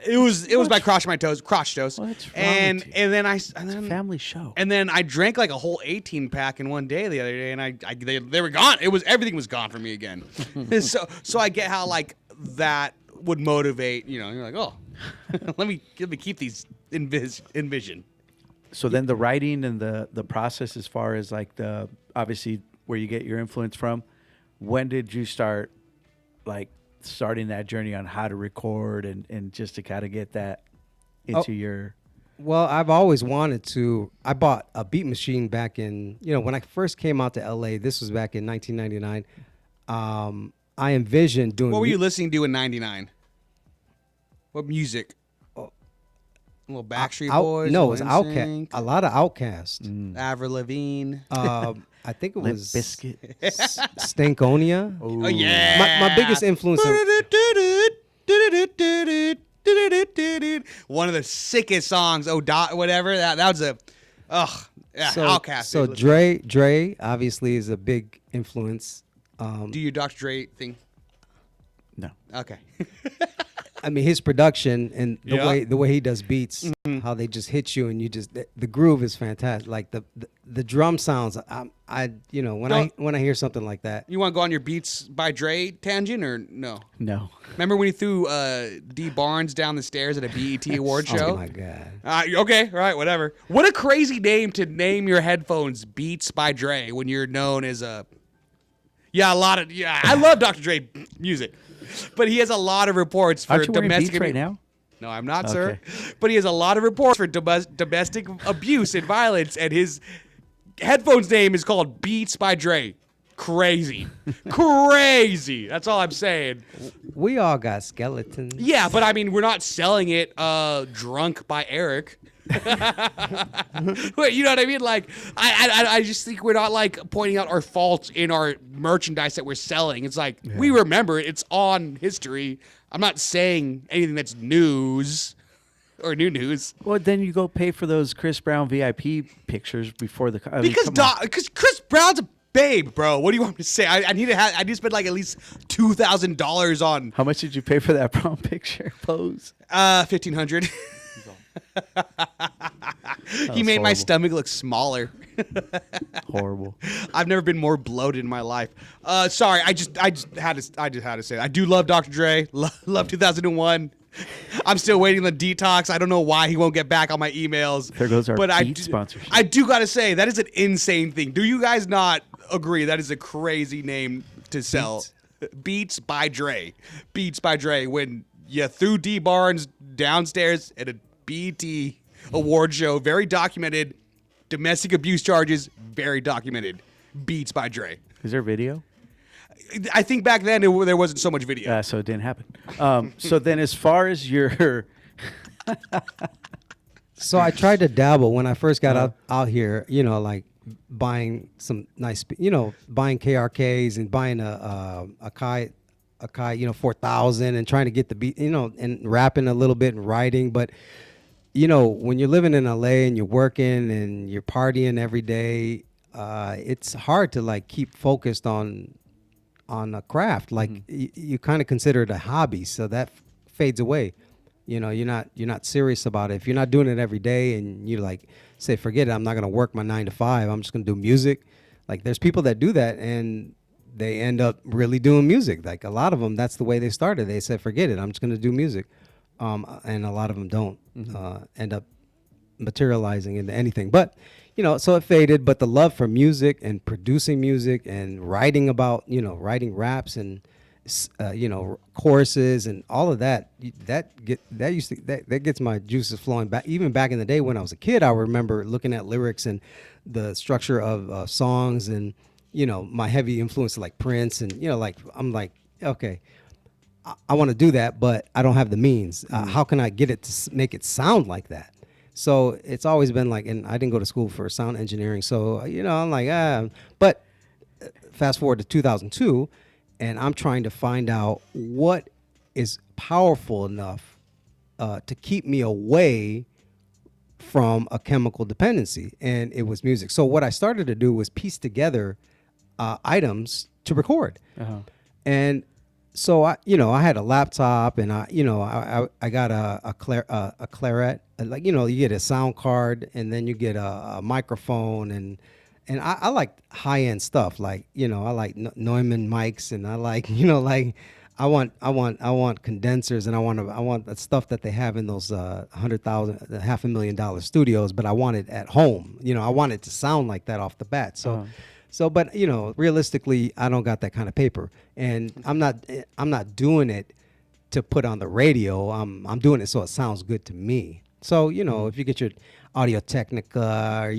It was my crotch toes. What's wrong with you? And then it's a family show. And then I drank like a whole 18 pack in one day the other day, and they were gone. Everything was gone for me again. so I get how like that would motivate. You're like, oh, let me keep these envision. So then the writing and the process, as far as like obviously where you get your influence from, when did you start starting that journey on how to record and just to kind of get that into your... Well, I've always wanted to. I bought a beat machine back in, when I first came out to LA, this was back in 1999. I envisioned doing... What were you listening to in 99? What music? A little Backstreet Boys? No, it was Outkast. A lot of Outkast. Avril Lavigne. I think it was Bizkit. Stankonia. Oh yeah. My biggest influence. One of the sickest songs. Whatever. That was Ugh. Yeah, So, Outcast. so dude. Dre obviously is a big influence. Do you Dr. Dre thing? No. Okay. I mean, his production and Yeah. the way he does beats, how they just hit you, and you just the groove is fantastic. Like the drum sounds. When I hear something like that, You want to go on your Beats by Dre tangent or no? No. Remember when he threw D Barnes down the stairs at a BET award show? oh my god. Okay, all right, whatever. What a crazy name to name your headphones Beats by Dre when you're known as a. Yeah, I love Dr. Dre music, but he has a lot of reports for Aren't you wearing domestic Beats right now? No, I'm not, sir. Okay. But he has a lot of reports for domestic abuse and violence, and his headphones name is called Beats by Dre. Crazy. Crazy. That's all I'm saying. We all got skeletons. Yeah, but I mean, we're not selling it drunk by Eric. Wait, you know what I mean? Like, I just think we're not like pointing out our faults in our merchandise that we're selling. It's like we remember it. It's on history. I'm not saying anything that's news or new news Well, then you go pay for those Chris Brown VIP pictures before the. I mean, because come on. because Chris Brown's a babe, bro. What do you want me to say? I need to spend like at least $2,000 on How much did you pay for that prom picture pose? $1,500. He made my horrible. stomach look smaller. Horrible. I've never been more bloated in my life. Sorry, I just had to say that. I do love Dr. Dre. Love 2001. I'm still waiting on the detox. I don't know why he won't get back on my emails. There goes our but Beat sponsorship. I do gotta say that is an insane thing. Do you guys not agree that is a crazy name to sell? Beats by Dre. Beats by Dre. When you threw D Barnes downstairs at a BET award show, very documented. Domestic abuse charges, very documented. Beats by Dre. Is there video? I think back then there wasn't so much video. So it didn't happen. So then, as far as your, So I tried to dabble when I first got out here, like buying some nice, buying KRKs and buying a Kai, 4000 and trying to get the beat, and rapping a little bit and writing. But, when you're living in LA and you're working and you're partying every day, it's hard to like keep focused on a craft. Like you kind of consider it a hobby. So that fades away. You're not serious about it. If you're not doing it every day and you like say, forget it, I'm not going to work my 9 to 5. I'm just going to do music. Like there's people that do that and they end up really doing music. Like a lot of them, that's the way they started. They said, forget it, I'm just going to do music. And a lot of them don't end up materializing into anything. But, so it faded. But the love for music and producing music and writing about, writing raps and choruses and all of that, that gets my juices flowing back. Even back in the day when I was a kid, I remember looking at lyrics and the structure of songs and my heavy influence like Prince and I'm like, okay, I want to do that, but I don't have the means. How can I get it to make it sound like that? So it's always been like, and I didn't go to school for sound engineering, so I'm like, but fast forward to 2002. And I'm trying to find out what is powerful enough to keep me away from a chemical dependency. And it was music. So what I started to do was piece together items to record. And so I had a laptop and I got a claret, like, you get a sound card and then you get a microphone and I like high end stuff, like I like Neumann mics, and I like I want condensers, and I want the stuff that they have in those $100,000, $500,000 studios, but I want it at home. I want it to sound like that off the bat. But realistically, I don't got that kind of paper, and I'm not doing it to put on the radio. I'm doing it so it sounds good to me. So if you get your Audio Technica, or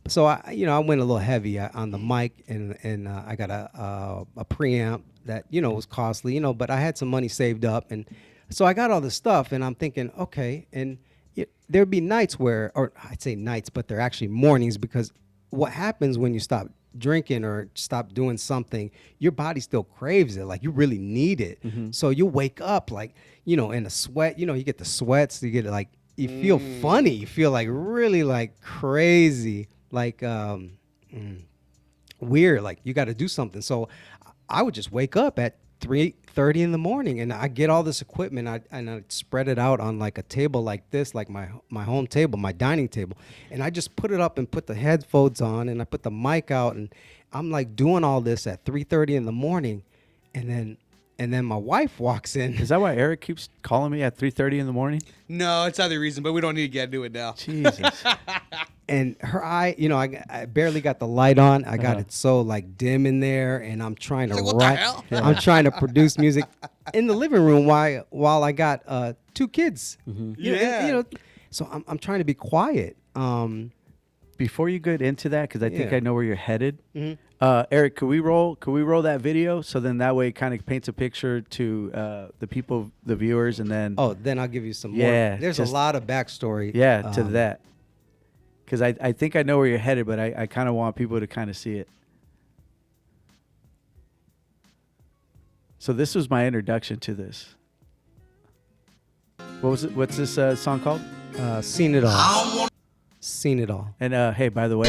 So I went a little heavy on the mic, and I got a preamp that was costly, but I had some money saved up, and so I got all this stuff, and I'm thinking, okay, and there'd be nights where, or I'd say nights, but they're actually mornings, because what happens when you stop drinking or stop doing something, your body still craves it, like you really need it. So you wake up like in a sweat, you get the sweats, you get like feel funny. You feel like really like crazy, like weird. Like you got to do something. So I would just wake up at 3:30 in the morning, and I get all this equipment. And I spread it out on like a table like this, like my home table, my dining table, and I just put it up and put the headphones on, and I put the mic out, and I'm like doing all this at 3:30 in the morning, and then my wife walks in. Is that why Eric keeps calling me at 3:30 in the morning? No, it's not the reason, but we don't need to get into it now. Jesus. And her eye, I barely got the light on. I got it so like dim in there, and I'm trying to Like, what the write. hell? I'm trying to produce music in the living room while I got 2 kids. Yeah. So I'm trying to be quiet. Before you get into that, because I think Yeah. I know where you're headed, Eric, could we roll that video so then that way it kind of paints a picture to the people, the viewers, and then Then I'll give you some Yeah, more. There's just- a lot of backstory. to that, because I think I know where you're headed, but I kind of want people to kind of see it. So this was my introduction to this. What was it? What's this song called? Seen it all. Seen it all. And hey, by the way,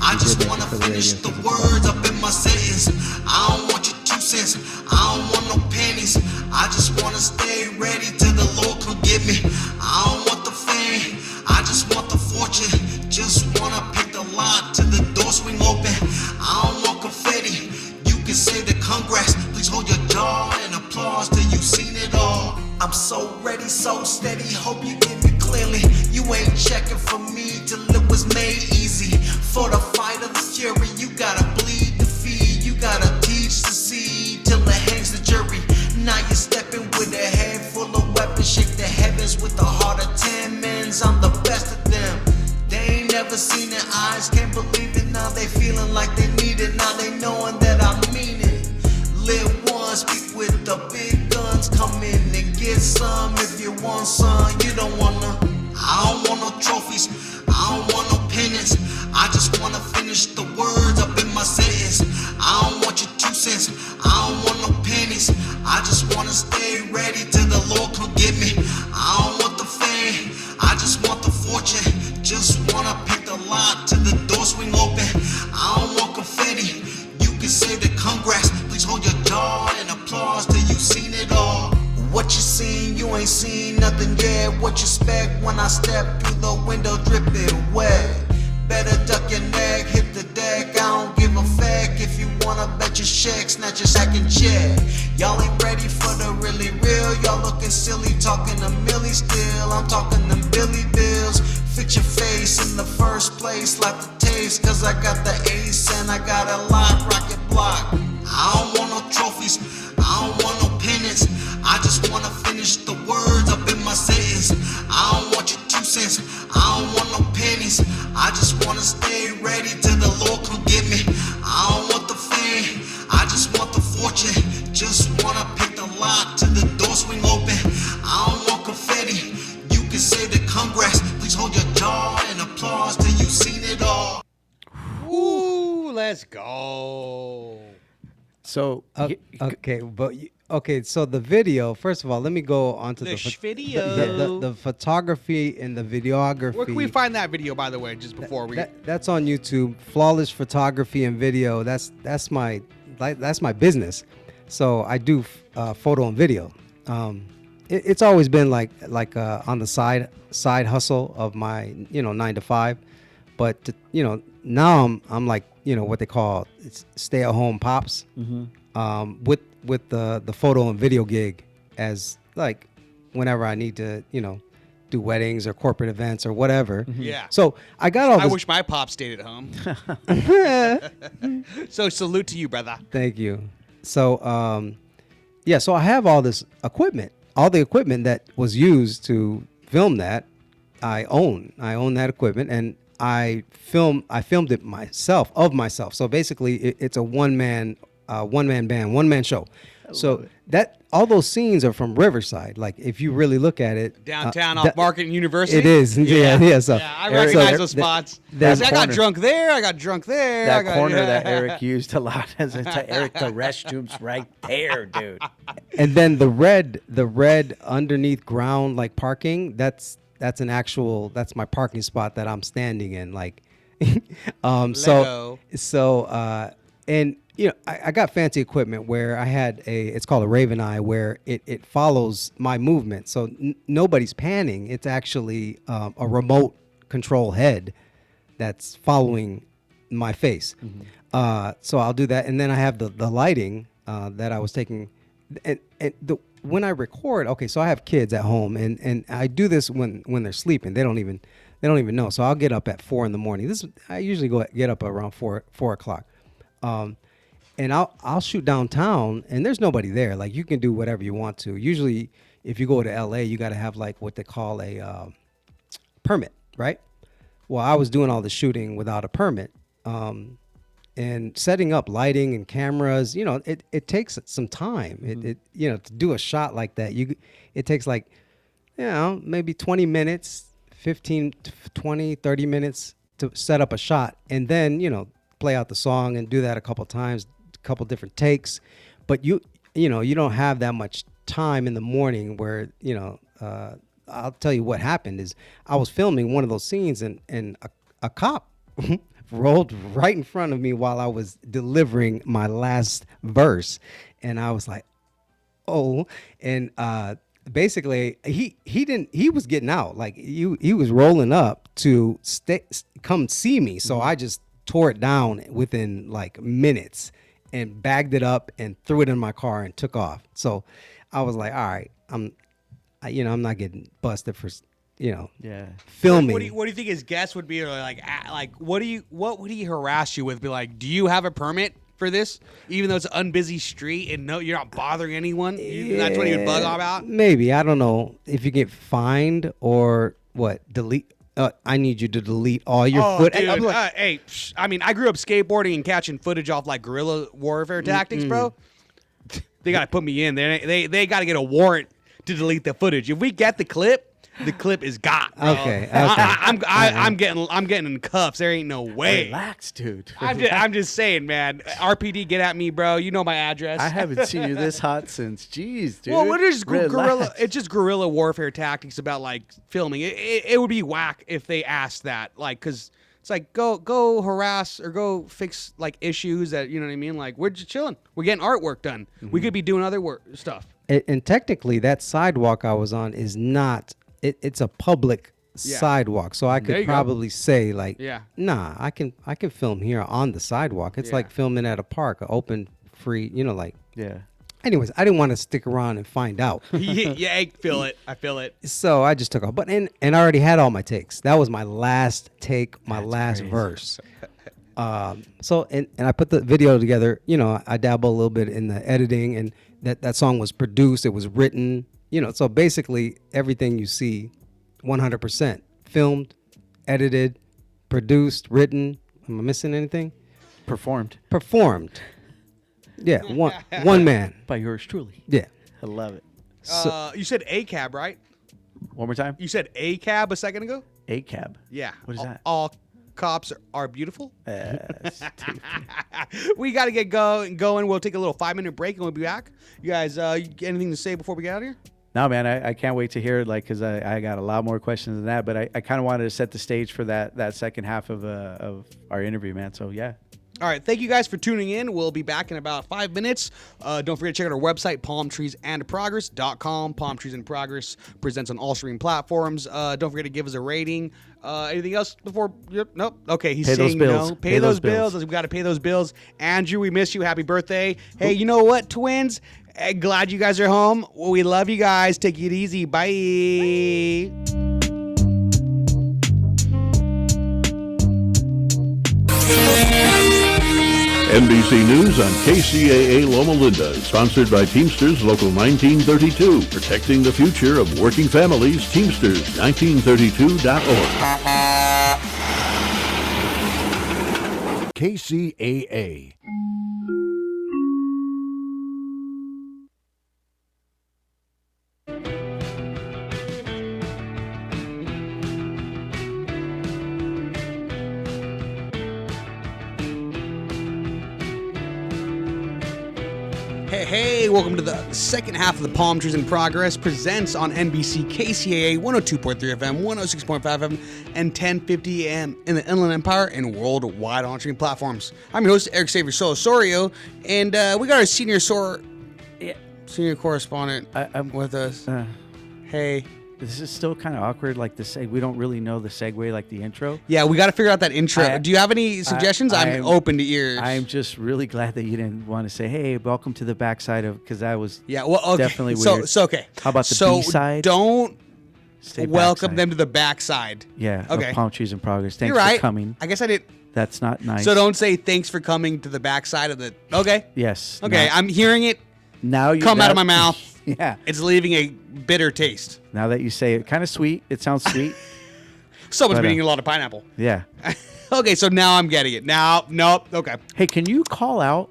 I just wanna finish the words up in my sentence. I don't want your 2 cents. I don't want no pennies. I just wanna stay ready till the Lord come get me. I don't want the fame. I just want the fortune. Just wanna pick the lock till the door swing open. I don't want confetti. You can say the congrats. Please hold your jaw and applause till you've seen it all. I'm so ready, so steady. Hope you get me clearly. You ain't checking for me till it was made easy. For the fight of the fury, you gotta bleed to feed. You gotta teach to see till it hangs the jury. Now you're stepping with a head full of weapons. Shake the heavens with the heart of 10 men's. I'm the best of them. They ain't never seen it. Eyes can't believe it. Now they feeling like they need it. Now they knowing that I mean it. Lit1, speak with the big guns. Come in and get some. If you want some, you don't wanna. I don't want no trophies. I don't want no pennants. I just wanna finish the words up in my sentence. I don't want your 2 cents. I don't want no pennies. I just wanna stay ready till the Lord come get me. I don't want the fame. I just want the fortune. Just wanna pick the lock till the door swing open. I don't want confetti. You can say the congrats. Please hold your jaw and applause till you've seen it all. What you seen, you ain't seen nothing yet. What you expect when I step through the window dripping wet? Better duck your neck, hit the deck. I don't give a feck. If you wanna bet your check, snatch your second check. Y'all ain't ready for the really real. Y'all looking silly, talking a milli still. I'm talking them Billy Bills. Fix your face in the first place, like the taste. Cause I got the ace and I got a lot, rocket block. I don't want no trophies, I don't want no pennants. I just wanna finish the words up in my sentence. I don't want your 2 cents, I don't want no pennies. I just wanna stay ready till the Lord come get me. I don't want the fame, I just want the fortune. Just wanna pick the lock till the door swing open. I don't want confetti, you can say the congrats. Please hold your jaw and applause till you've seen it all. Ooh, let's go. so Okay, so the video. First of all, let me go on to The the video. the photography and the videography. Where can we find that video, by the way, just before we... That's on YouTube. Flawless photography and video. That's my business. So I do photo and video. It's always been like on the side hustle of my 9 to 5, but now I'm like what they call stay at home pops. With the photo and video gig as like whenever I need to do weddings or corporate events or whatever. Yeah. So I got all I this. wish my pop stayed at home. So salute to you, brother. Thank you. So so I have all this equipment, all the equipment that was used to film that. I own that equipment, and I filmed it myself. So basically, it's a one man band, one man show. So that all those scenes are from Riverside. Like if you really look at it, Downtown off Market and University. It is. Yeah. So Yeah, I recognize so those spots. that I got corner. drunk there. I got drunk there. that I got, corner yeah. that Eric used a lot as it's like, Eric, the restroom's right there, dude. And then the red underneath ground like parking, that's that's my parking spot that I'm standing in. Like, Lego. and you know, I got fancy equipment where I had it's called a Raven Eye, where it follows my movement. So nobody's panning. It's actually a remote control head that's following my face. So I'll do that. And then I have the lighting that I was taking. And when I record, okay, so I have kids at home, and I do this when they're sleeping. They don't even know. So I'll get up at 4 a.m. I usually get up around 4 o'clock. And I'll shoot downtown, and there's nobody there. Like, you can do whatever you want to. Usually, if you go to LA, you got to have like what they call a permit, right? Well, I was doing all the shooting without a permit, and setting up lighting and cameras. You know, it takes some time. It you know, to do a shot like that, it takes like, you know, maybe 20 minutes, 15, 20, 30 minutes to set up a shot, and then, you know, play out the song and do that a couple times, a couple different takes. But you know, you don't have that much time in the morning where, you know, I'll tell you what happened is I was filming one of those scenes, and a cop rolled right in front of me while I was delivering my last verse. And I was like, oh, and basically he was getting out. Like, he was rolling up to come see me. So I just tore it down within like minutes and bagged it up and threw it in my car and took off. So I was like, all right, I'm not getting busted for, you know, filming. What do you think his guess would be? Or like what would he harass you with? Be like, do you have a permit for this? Even though it's an unbusy street and no, you're not bothering anyone. That's what he would bug about. Maybe, I don't know if you get fined or what. Delete. I need you to delete all your footage. Dude, hey, I mean, I grew up skateboarding and catching footage off like guerrilla warfare tactics, bro. They gotta put me in. They gotta get a warrant to delete the footage. If we get the clip is got. Bro. Okay. I'm getting in cuffs. There ain't no way. Relax, dude. I'm just saying, man. RPD, get at me, bro. You know my address. I haven't seen you this hot since. Jeez, dude. Well, what is guerrilla? Relax. It's just guerrilla warfare tactics about like filming. It would be whack if they asked that, like, because it's like go harass or go fix like issues that, you know what I mean. Like, we're just chilling. We're getting artwork done. We could be doing other stuff. And technically, that sidewalk I was on is not. It's a public sidewalk, so I could probably say like, nah, I can film here on the sidewalk. It's like filming at a park, an open, free, you know, like. Yeah. Anyways, I didn't want to stick around and find out. I feel it. So I just took off, but and I already had all my takes. That was my last take, last verse. So and I put the video together. You know, I dabble a little bit in the editing, and that song was produced. It was written. You know, so basically everything you see, 100% filmed, edited, produced, written. Am I missing anything? Performed. Yeah, one man. By yours truly. Yeah. I love it. You said ACAB, right? One more time. You said ACAB a second ago? ACAB. Yeah. What is that? All cops are beautiful. We got to get going. We'll take a little 5-minute break and we'll be back. You guys, anything to say before we get out of here? No, man, I can't wait to hear it, like, because I got a lot more questions than that, but I kind of wanted to set the stage for that second half of our interview, man. So, yeah. All right. Thank you guys for tuning in. We'll be back in about 5 minutes. Don't forget to check out our website, palmtreesandprogress.com. Palm Trees and Progress presents on all streaming platforms. Don't forget to give us a rating. Anything else before? Yep. Nope. Okay. He's saying no. Pay those bills. We got to pay those bills. Andrew, we miss you. Happy birthday. Hey, you know what, twins? Glad you guys are home. We love you guys. Take it easy. Bye. NBC News on KCAA Loma Linda is sponsored by Teamsters Local 1932, protecting the future of working families. Teamsters1932.org. KCAA. Hey, welcome to the second half of the Palm Trees in Progress presents on NBC KCAA 102.3 FM, 106.5 FM, and 1050 AM in the Inland Empire and worldwide on streaming platforms. I'm your host, Eric Xavier Osorio, and we got our senior correspondent I'm with us. Hey. This is still kind of awkward, like the segue. We don't really know the segue, like the intro. Yeah, we got to figure out that intro. Do you have any suggestions? I'm open to ears. I'm just really glad that you didn't want to say, "Hey, welcome to the backside of," because that was okay. Definitely weird. So okay. How about the B side? Don't welcome backside. them to the backside. Yeah. Okay. Of Palm Trees in Progress. Thanks You're right. for coming. I guess I did. That's not nice. So don't say thanks for coming to the backside of the. Okay. Yes. Okay. I'm hearing it Now you come out of my mouth. Yeah. It's leaving a bitter taste. Now that you say it, kind of sweet. It sounds sweet. Someone's But, been eating a lot of pineapple. Yeah. Okay, so now I'm getting it. Nope. Okay. Hey, can you call out?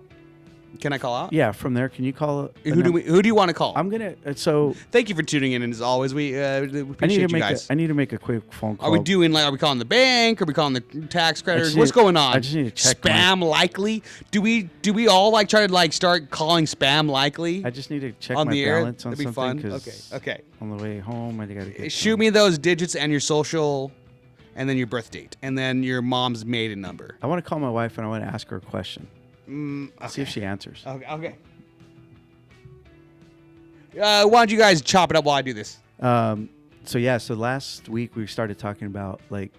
Can I call out? Yeah, from there, can you call? Who do you want to call? I'm gonna. So Thank you for tuning in, and as always, we appreciate you guys. I need to make a quick phone call. Are we calling the bank? Are we calling the tax creditors? just What's need- going on? I just need to check Spam likely. Do we all try to start calling spam likely? I just need to check on my the air? balance on That'd be something. fun. 'Cause Okay. On the way home, I gotta get. Shoot me those digits and your social, and then your birth date, and then your mom's maiden number. I want to call my wife and I want to ask her a question. Okay. See if she answers. Okay. Why don't you guys chop it up while I do this? So last week we started talking about like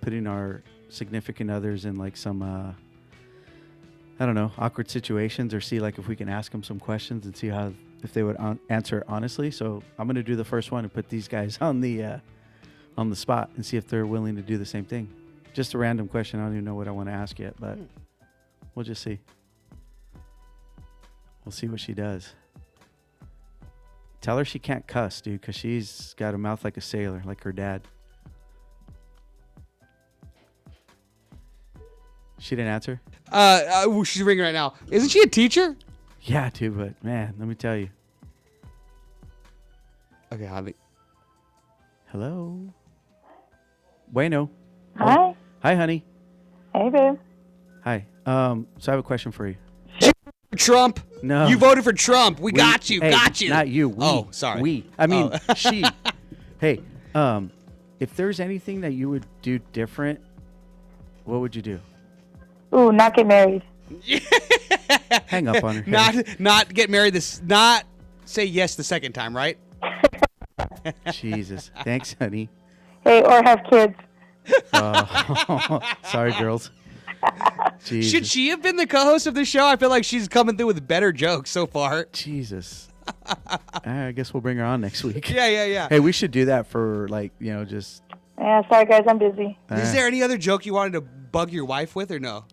putting our significant others in like some I don't know, awkward situations, or see like if we can ask them some questions and see if they would answer honestly. So I'm gonna do the first one and put these guys on the spot and see if they're willing to do the same thing. Just a random question. I don't even know what I want to ask yet, but we'll just see. We'll see what she does. Tell her she can't cuss, dude, because she's got a mouth like a sailor, like her dad. She didn't answer? She's ringing right now. Isn't she a teacher? Yeah, dude, but man, let me tell you. Okay, honey. Hello? Bueno. Hi. Hi, honey. Hey, babe. Hi. So I have a question for you. Trump? No. You voted for Trump. We got you. Hey, Got you. Not you. We. Oh, sorry. We. I mean, she. Hey, if there's anything that you would do different, what would you do? Ooh, not get married. Hang up on her. Not get married. Not say yes the second time, right? Jesus. Thanks, honey. Hey, or have kids. Sorry, girls. Jesus. Should she have been the co-host of the show? I feel like she's coming through with better jokes so far. Jesus. I guess we'll bring her on next week. Yeah. Hey, we should do that for just. Yeah, sorry, guys. I'm busy. Is there any other joke you wanted to bug your wife with or no?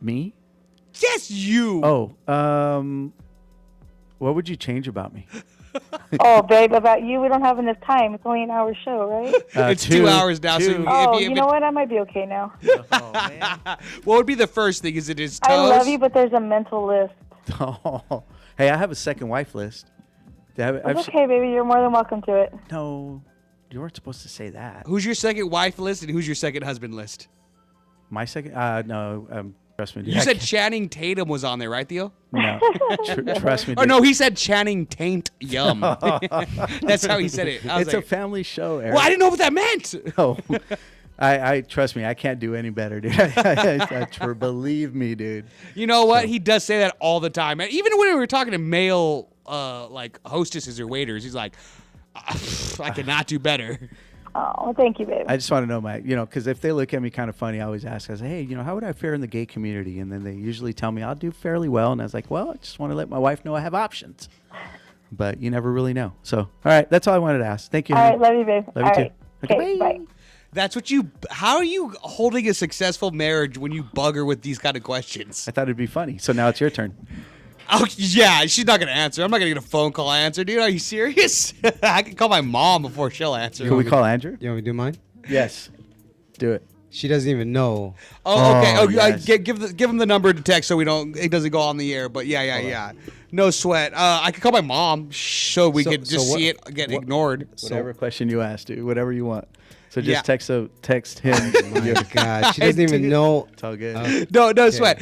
Me? Yes, you. Oh, what would you change about me? Oh, babe, about you, we don't have enough time. It's only an hour show, right? It's 2 hours now. So Oh, you know what? I might be okay now. Oh, man. What would be the first thing? Is it his toes? I love you, but there's a mental list. Oh. Hey, I have a second wife list. It's okay, baby. You're more than welcome to it. No, you weren't supposed to say that. Who's your second wife list and who's your second husband list? My second? No, trust me. Dude, You said Channing Tatum was on there, right, Theo? no. Trust me. Oh, dude. no, he said Channing Taint Yum. That's how he said it. I was It's like, a family show, Eric. well, I didn't know what that meant. Oh, I trust me. I can't do any better, dude. Believe me, dude. You know what? He does say that all the time. And even when we were talking to male hostesses or waiters, he's like, I cannot do better. Oh, thank you, babe. I just want to know because if they look at me kind of funny, I always ask, I say, hey, how would I fare in the gay community? And then they usually tell me I'll do fairly well. And I was like, well, I just want to let my wife know I have options. But you never really know. So, all right, that's all I wanted to ask. Thank you. All honey. right, love you, babe. Love you All too. right. Okay, bye. That's what how are you holding a successful marriage when you bug her with these kind of questions? I thought it'd be funny. So now it's your turn. Oh, yeah, she's not going to answer. I'm not going to get a phone call answer. Dude, are you serious? I can call my mom before she'll answer. Can we call Andrew? You want me to do mine? Yes. Do it. She doesn't even know. Oh, okay. Oh, Oh, yes. give him the number to text so it doesn't go on the air. But yeah. No sweat. I could call my mom so we could just see it get ignored. Whatever question you ask, dude. Whatever you want. So just text him. Oh my God, she doesn't even know. It's all good. No sweat.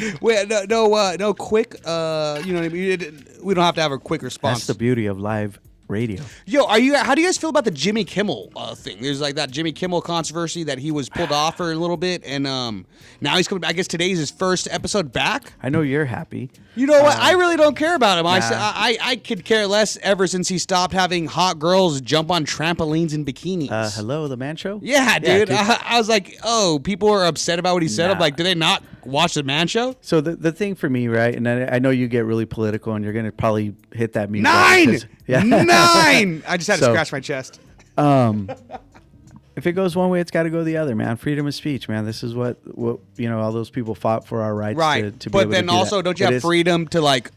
No quick. You know what I mean? We don't have to have a quick response. That's the beauty of live radio. Yo, how do you guys feel about the Jimmy Kimmel thing? There's like that Jimmy Kimmel controversy that he was pulled off for a little bit, and now he's coming back. I guess today's his first episode back. I know you're happy. You know what? I really don't care about him. I could care less ever since he stopped having hot girls jump on trampolines in bikinis. Hello, the Man Show? Yeah, dude. I was like, oh, people are upset about what he said. I'm like, do they not watch the Man Show? So the thing for me, right, and I know you get really political, and you're going to probably hit that mute. 9! 9! I just had to scratch my chest. If it goes one way, it's got to go the other, man. Freedom of speech, man. This is what all those people fought for our rights. Right. To be but able then to do also, that. don't you have freedom to like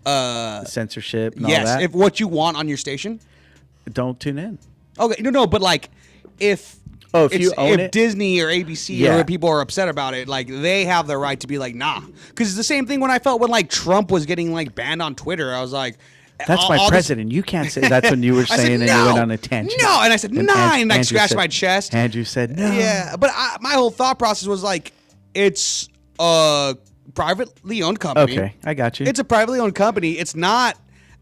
censorship and yes, all that? if what you want on your station? Don't tune in. Okay, no, but like if you own it? Disney or ABC or people are upset about it, like they have the right to be like, nah. Because it's the same thing when I felt when like Trump was getting like banned on Twitter. I was like, that's my president. You can't say that's when you were saying and you went on a tangent. No, and I said 9, and I scratched my chest. Andrew said no. Yeah, but my whole thought process was like, it's a privately owned company. Okay, I got you. It's a privately owned company. It's not.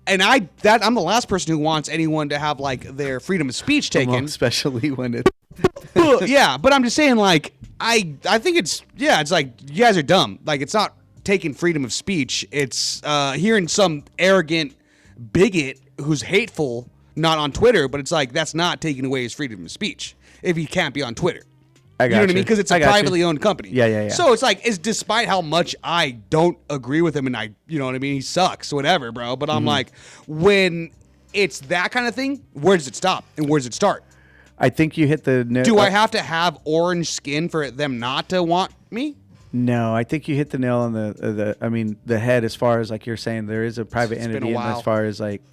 And I'm the last person who wants anyone to have like their freedom of speech taken, Well, especially when it. Well, yeah, but I'm just saying, like, I think it's like you guys are dumb. Like, it's not taking freedom of speech. It's hearing some arrogant bigot who's hateful, not on Twitter, but it's like that's not taking away his freedom of speech if he can't be on Twitter. I got you know what I mean? Because it's a privately owned company. Yeah. So it's like, despite how much I don't agree with him, and you know what I mean, he sucks, whatever, bro. But I'm like, when it's that kind of thing, where does it stop and where does it start? I think you hit the. Do I have to have orange skin for them not to want me? No, I think you hit the nail on the head as far as like you're saying there is a private entity and as far as like,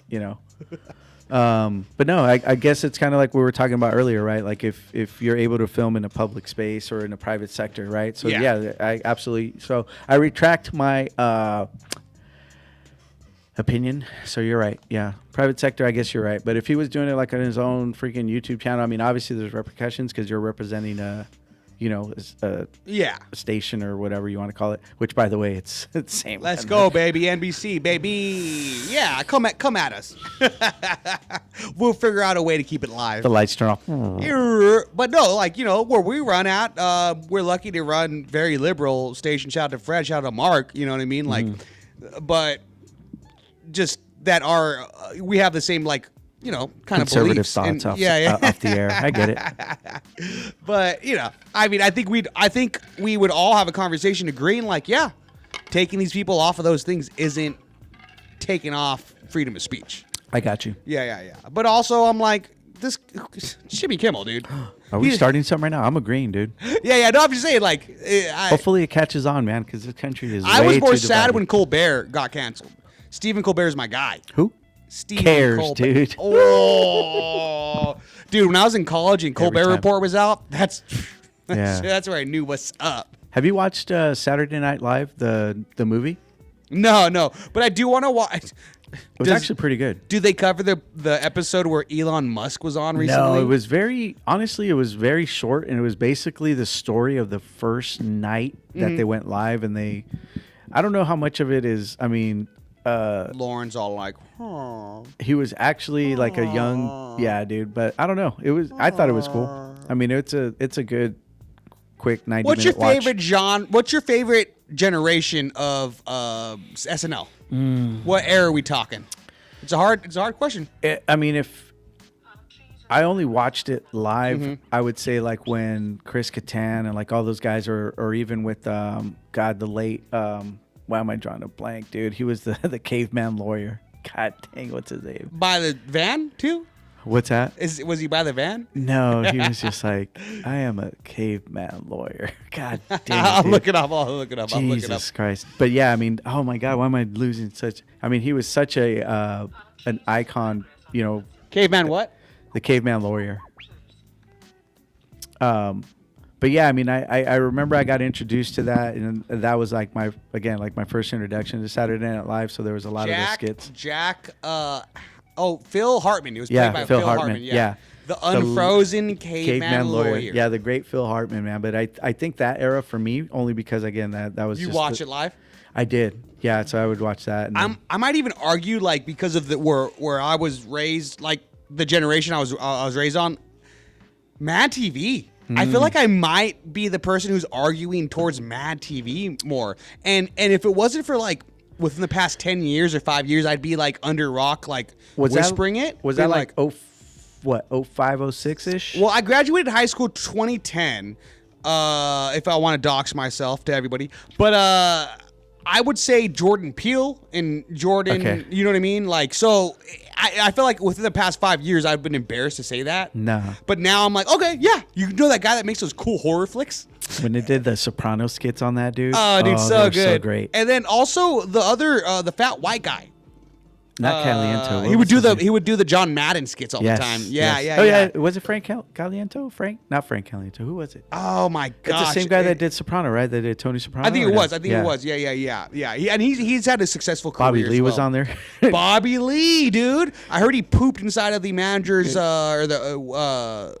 but no, I guess it's kind of like we were talking about earlier, right? Like if you're able to film in a public space or in a private sector, right? So yeah I absolutely. So I retract my opinion. So you're right. Yeah. Private sector, I guess you're right. But if he was doing it like on his own freaking YouTube channel, I mean, obviously there's repercussions because you're representing a station or whatever you want to call it, which by the way, it's the same. Let's go, baby. NBC, baby. Yeah. Come at us. We'll figure out a way to keep it live. The lights turn off. But no, like, where we run at, we're lucky to run very liberal station. Shout out to Fred, shout out to Mark, you know what I mean? Like, but just that we have the same, like, kind of conservative beliefs. thoughts off the air. I get it. But, I mean, I think we would all have a conversation agreeing, like, yeah, taking these people off of those things isn't taking off freedom of speech. I got you. Yeah. But also, I'm like, this Jimmy Kimmel, dude. Are we starting something right now? I'm agreeing, dude. Yeah. No, I'm just saying, like, hopefully it catches on, man, because this country is. I was more sad divided. when Colbert got canceled. Stephen Colbert is my guy. Who? Stephen cares, Colbert. Dude? Oh, dude, when I was in college and Colbert time. Report was out, that's Yeah. where I knew what's up. Have you watched Saturday Night Live, the movie? No, but I do want to watch. It was actually pretty good. Do they cover the episode where Elon Musk was on recently? No, it was it was very short, and it was basically the story of the first night that they went live, and I don't know how much of it is, I mean... Lauren's all like, huh. He was actually like a young, dude, but I don't know. I thought it was cool. I mean, it's a good, quick 90 What's your minute favorite genre? What's your favorite generation of SNL? What era are we talking? It's a hard question. I mean, if I only watched it live, I would say like when Chris Kattan and like all those guys, or even with the late. Why am I drawing a blank, dude? He was the caveman lawyer. God dang, what's his name? By the van too? What's that? Was he by the van? No, he was just like, I am a caveman lawyer. God damn it, I'll dude. look it up. I'll look it up. Jesus Christ. But yeah, I mean, oh my God, why am I losing such... I mean, he was such an icon, Caveman what? The caveman lawyer. But yeah, I mean, I remember I got introduced to that, and that was like my first introduction to Saturday Night Live. So there was a lot of those skits. Jack, Phil Hartman. It was Yeah, played by Phil Hartman. Yeah. The unfrozen caveman lawyer. Yeah, the great Phil Hartman, man. But I think that era for me, only because again that was You just watch it live? I did. Yeah, so I would watch that. And then, I might even argue like because of the where I was raised, like the generation I was raised on, Mad TV. I feel like I might be the person who's arguing towards Mad TV more. And if it wasn't for like within the past 10 years or 5 years, I'd be like under rock, like whispering it. Was that like 05, 06 ish? Well, I graduated high school 2010. If I want to dox myself to everybody, but I would say Jordan Peele and Jordan. Okay. You know what I mean? Like, so I feel like within the past 5 years, I've been embarrassed to say that. Nah. But now I'm like, okay, yeah, you know that guy that makes those cool horror flicks. When they did the Soprano skits on that dude. Oh, dude, they so were good. So great. And then also the other, the fat white guy. Not Caliento. He would do the John Madden skits all the time. Yeah, yes. yeah. Oh yeah. Was it Frank Caliento? Not Frank Caliento. Who was it? Oh my gosh. It's the same guy that did Soprano, right? That did Tony Soprano. I think it or was. no? I think it was. Yeah. And he's had a successful career. Bobby as Lee well. was on there. Bobby Lee, dude. I heard he pooped inside of the manager's or the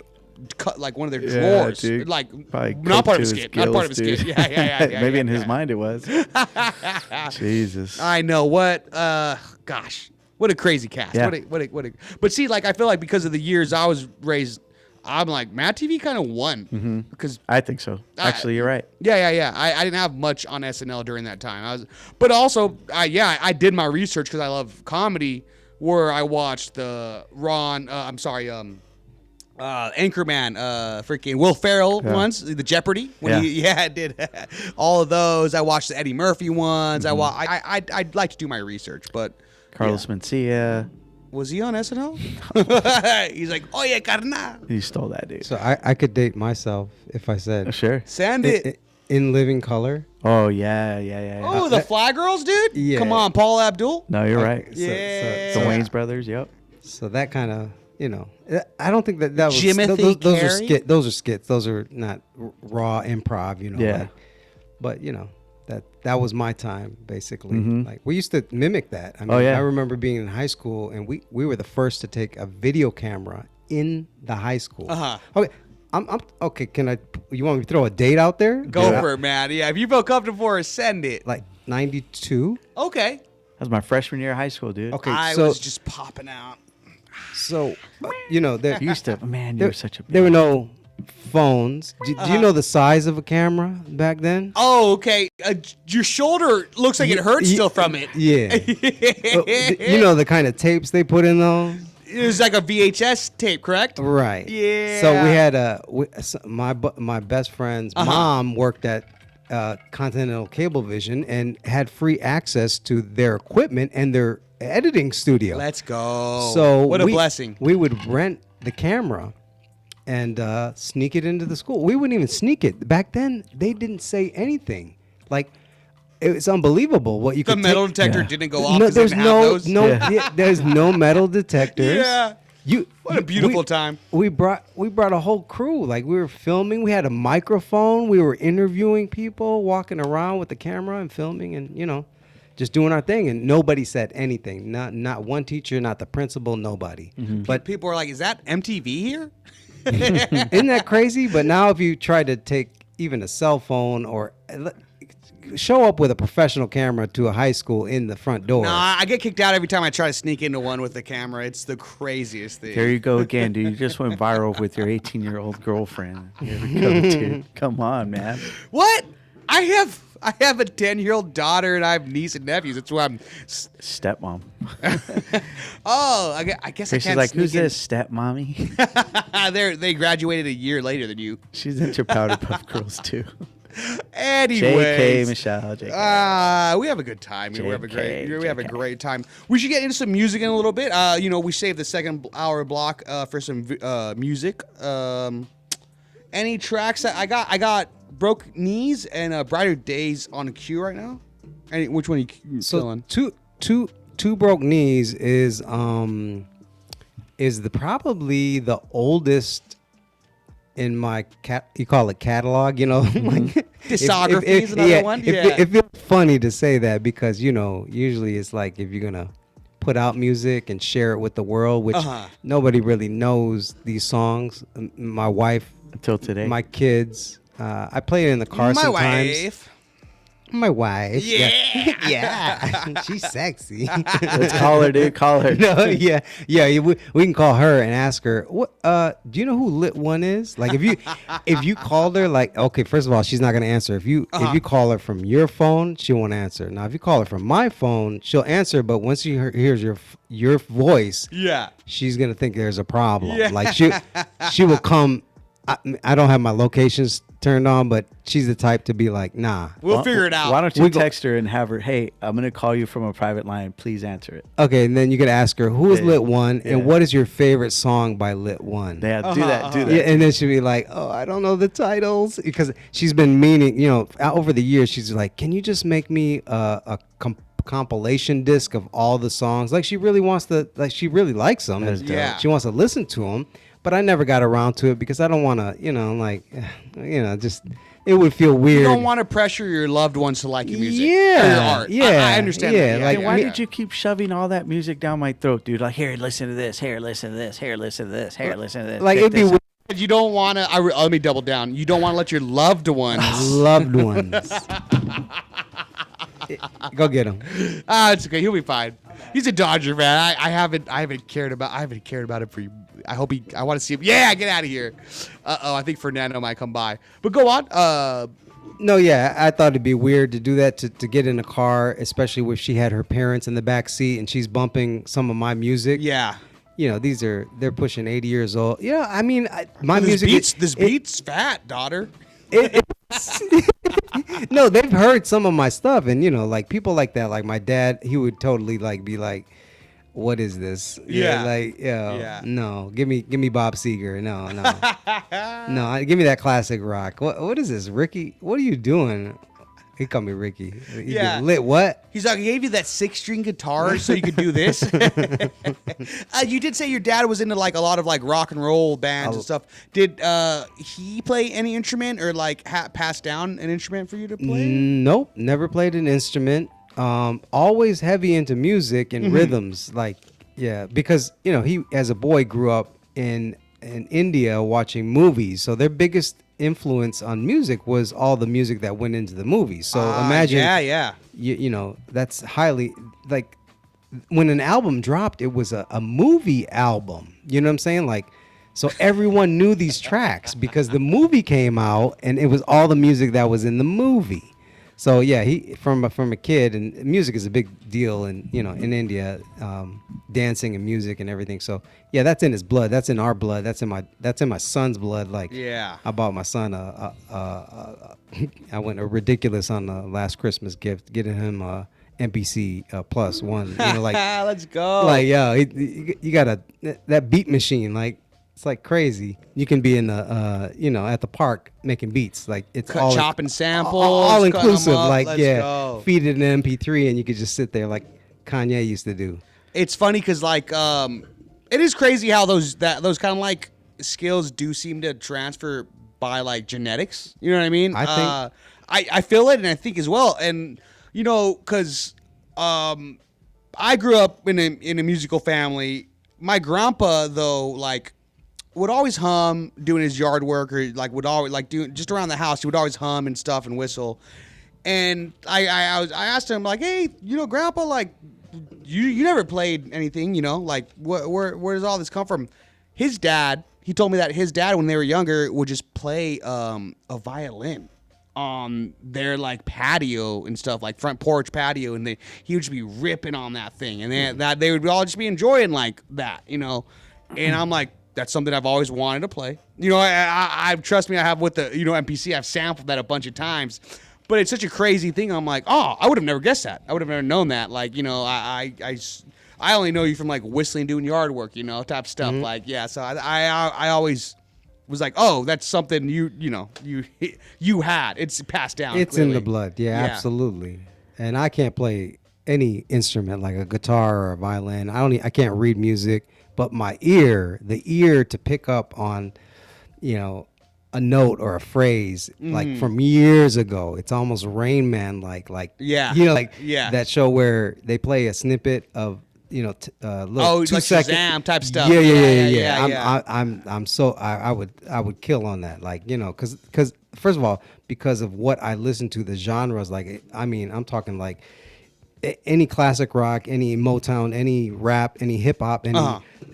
cut like one of their drawers. Dude. Like Probably not part of cooked his to skit. Not part of his gills, skit. dude. Yeah. Maybe in his mind it was. Jesus. I know what. Gosh, what a crazy cast. Yeah. What a. But see, like I feel like because of the years I was raised, I'm like Mad TV kind of won because I think so. Actually, you're right. Yeah. I didn't have much on SNL during that time. But also, I did my research because I love comedy. Where I watched the Anchorman, freaking Will Ferrell ones, the Jeopardy when he did all of those. I watched the Eddie Murphy ones. I'd like to do my research, but Carlos Mencia. was he on SNL? He's like, oh yeah, carnal. You stole that, dude. So I could date myself if I said Sure. Send it. in living color. Oh yeah. Oh, the Fly Girls, dude. Yeah. Come on, Paul Abdul. No, you're right. Yeah. The Wayans brothers. Yep. So that kind of, I don't think that was Jimothy those are Carey? skits. Those are skits. Those are not raw improv. Yeah. But that was my time basically. Like we used to mimic that. I mean, Oh, yeah. I remember being in high school and we were the first to take a video camera in the high school. Okay. I'm okay. You want me to throw a date out there? Go for it, man. Yeah, if you feel comfortable for it, send it. Like 92. Okay. That was my freshman year of high school, dude. Okay. I so was just popping out. there You used to. Man, you were such a. there were no phones. Do you know the size of a camera back then? Oh, okay. Your shoulder looks like it hurts still from it. Yeah. You know the kind of tapes they put in those? It was like a VHS tape, correct? Right. Yeah. So we had my best friend's mom worked at Continental Cablevision and had free access to their equipment and their editing studio. Let's go. So what a blessing. We would rent the camera and sneak it into the school. We wouldn't even sneak it. Back then, they didn't say anything. Like, it's unbelievable what you The could metal take. detector didn't go off. No, 'cause they there's didn't have no, those? there's no metal detectors. Yeah. What a beautiful time. We brought a whole crew. Like we were filming. We had a microphone. We were interviewing people, walking around with the camera and filming, and just doing our thing. And nobody said anything. Not one teacher, not the principal, nobody. But People are like, is that MTV here? isn't that crazy? But now if you try to take even a cell phone or show up with a professional camera to a high school in the front door. Nah, I get kicked out every time I try to sneak into one with the camera. It's the craziest thing. There you go again, dude. You just went viral with your 18-year-old girlfriend. Here we go, dude. Come on, man. What? I have a 10-year-old daughter and I have niece and nephews. That's why I'm. Stepmom. Oh, I guess I She's can't. like, sneak who's in." this stepmommy? They graduated a year later than you. She's into Powder Puff Girls too. Anyways, JK Michelle. JK. we have a good time. We have a JK. great time. We should get into some music in a little bit. We saved the second hour block for some music. Any tracks that I got Broke Knees and Brighter Days on queue right now. Which one are you feeling? Two Broke Knees is probably the oldest in my you call it catalog, like Discography is another one. It feels funny to say that because usually it's like if you're gonna put out music and share it with the world, which nobody really knows these songs. My wife, Until today. my kids. I play it in the car My sometimes. wife. My wife. Yeah. Yeah. She's sexy. Let's call her, dude. Call her. No, yeah. We can call her and ask her, what do you know who Lit1 is? Like if you called her, like, okay, first of all, she's not gonna answer. If you call her from your phone, she won't answer. Now if you call her from my phone, she'll answer, but once she hears your voice, Yeah. she's gonna think there's a problem. Yeah. Like she will come. I don't have my locations turned on, but she's the type to be like, nah. We'll figure it out. Why don't you text her and have her, hey, I'm going to call you from a private line. Please answer it. Okay, and then you could ask her, who is Yeah. Lit1 and what is your favorite song by Lit1? Yeah, do that. Yeah, and then she'll be like, oh, I don't know the titles. Because she's been meaning, over the years, she's like, can you just make me a compilation disc of all the songs? Like, she really wants to, like, she really likes them. That's And dope. Yeah. she wants to listen to them. But I never got around to it because I don't want to, just, it would feel weird. You don't want to pressure your loved ones to like your music. Or your Yeah, art. yeah, I understand yeah, that. like, Why did you keep shoving all that music down my throat, dude? Like, here, listen to this. Here, listen to this. Here, listen to this. Here, listen to this. Like, Check it'd be this weird. You don't want to. Let me double down. You don't want to let your loved ones. Loved ones. Go get him. It's okay. He'll be fine. He's a Dodger fan. I haven't cared about him for you. I want to see him. Yeah, get out of here. I think Fernando might come by. But go on. No, yeah, I thought it'd be weird to do that to get in a car, especially if she had her parents in the back seat and she's bumping some of my music. Yeah. They're pushing 80 years old. Yeah, I mean, my This music. beat's fat, daughter. No, they've heard some of my stuff, and like people like that, like my dad, he would totally like be like, "What is this?" Yeah. Yeah. No, give me Bob Seger. No, no, give me that classic rock. What is this, Ricky? What are you doing? He called me Ricky. Yeah. Lit what? He's like, I gave you that 6-string guitar so you could do this. You did say your dad was into like a lot of like rock and roll bands and stuff. Did he play any instrument or like pass down an instrument for you to play? Nope, never played an instrument. Always heavy into music and rhythms. Like, yeah, because he as a boy grew up in India watching movies, so their biggest influence on music was all the music that went into the movies. So imagine, yeah. That's highly like when an album dropped, it was a movie album. You know what I'm saying? Like, so everyone knew these tracks because the movie came out and it was all the music that was in the movie. So yeah, he from a kid, and music is a big deal in India, dancing and music and everything. So yeah, that's in his blood. That's in our blood. That's in my son's blood. Like, Yeah. I bought my son I went ridiculous on the last Christmas gift, getting him MPC plus one. Let's go. Like yeah, you got that beat machine. Like, it's like crazy. You can be in the at the park making beats. Like, it's all chopping samples, all cutting 'em inclusive. up. Like, Let's yeah, go. feed it in MP3 and you could just sit there like Kanye used to do. It's funny because like it is crazy how those kind of like skills do seem to transfer by like genetics. You know what I mean? I think I feel it, and I think as well, and because I grew up in a musical family. My grandpa though, like, would always hum doing his yard work, or like would always like doing just around the house. He would always hum and stuff and whistle. And I asked him like, hey, Grandpa, like, you never played anything, like where does all this come from? His dad, he told me that his dad, when they were younger, would just play a violin on their like patio and stuff, like front porch patio, and he would just be ripping on that thing, and they would all just be enjoying like that, And I'm like, that's something I've always wanted to play. I trust me, I have with the MPC, I've sampled that a bunch of times. But it's such a crazy thing. I'm like, oh, I would have never guessed that. I would have never known that. Like, I only know you from like whistling, doing yard work, type stuff. Like, yeah. So I always was like, oh, that's something you had. It's passed down. it's clearly. in the blood. Yeah, Yeah. absolutely. And I can't play any instrument like a guitar or a violin. I can't read music, but the ear to pick up on, a note or a phrase like from years ago. It's almost Rain Man like Yeah. yeah. Yeah. That show where they play a snippet of little like 2 second Shazam type stuff. Yeah. I would kill on that, like, because first of all, because of what I listen to, the genres, like, I mean, I'm talking like any classic rock, any Motown, any rap, any hip hop,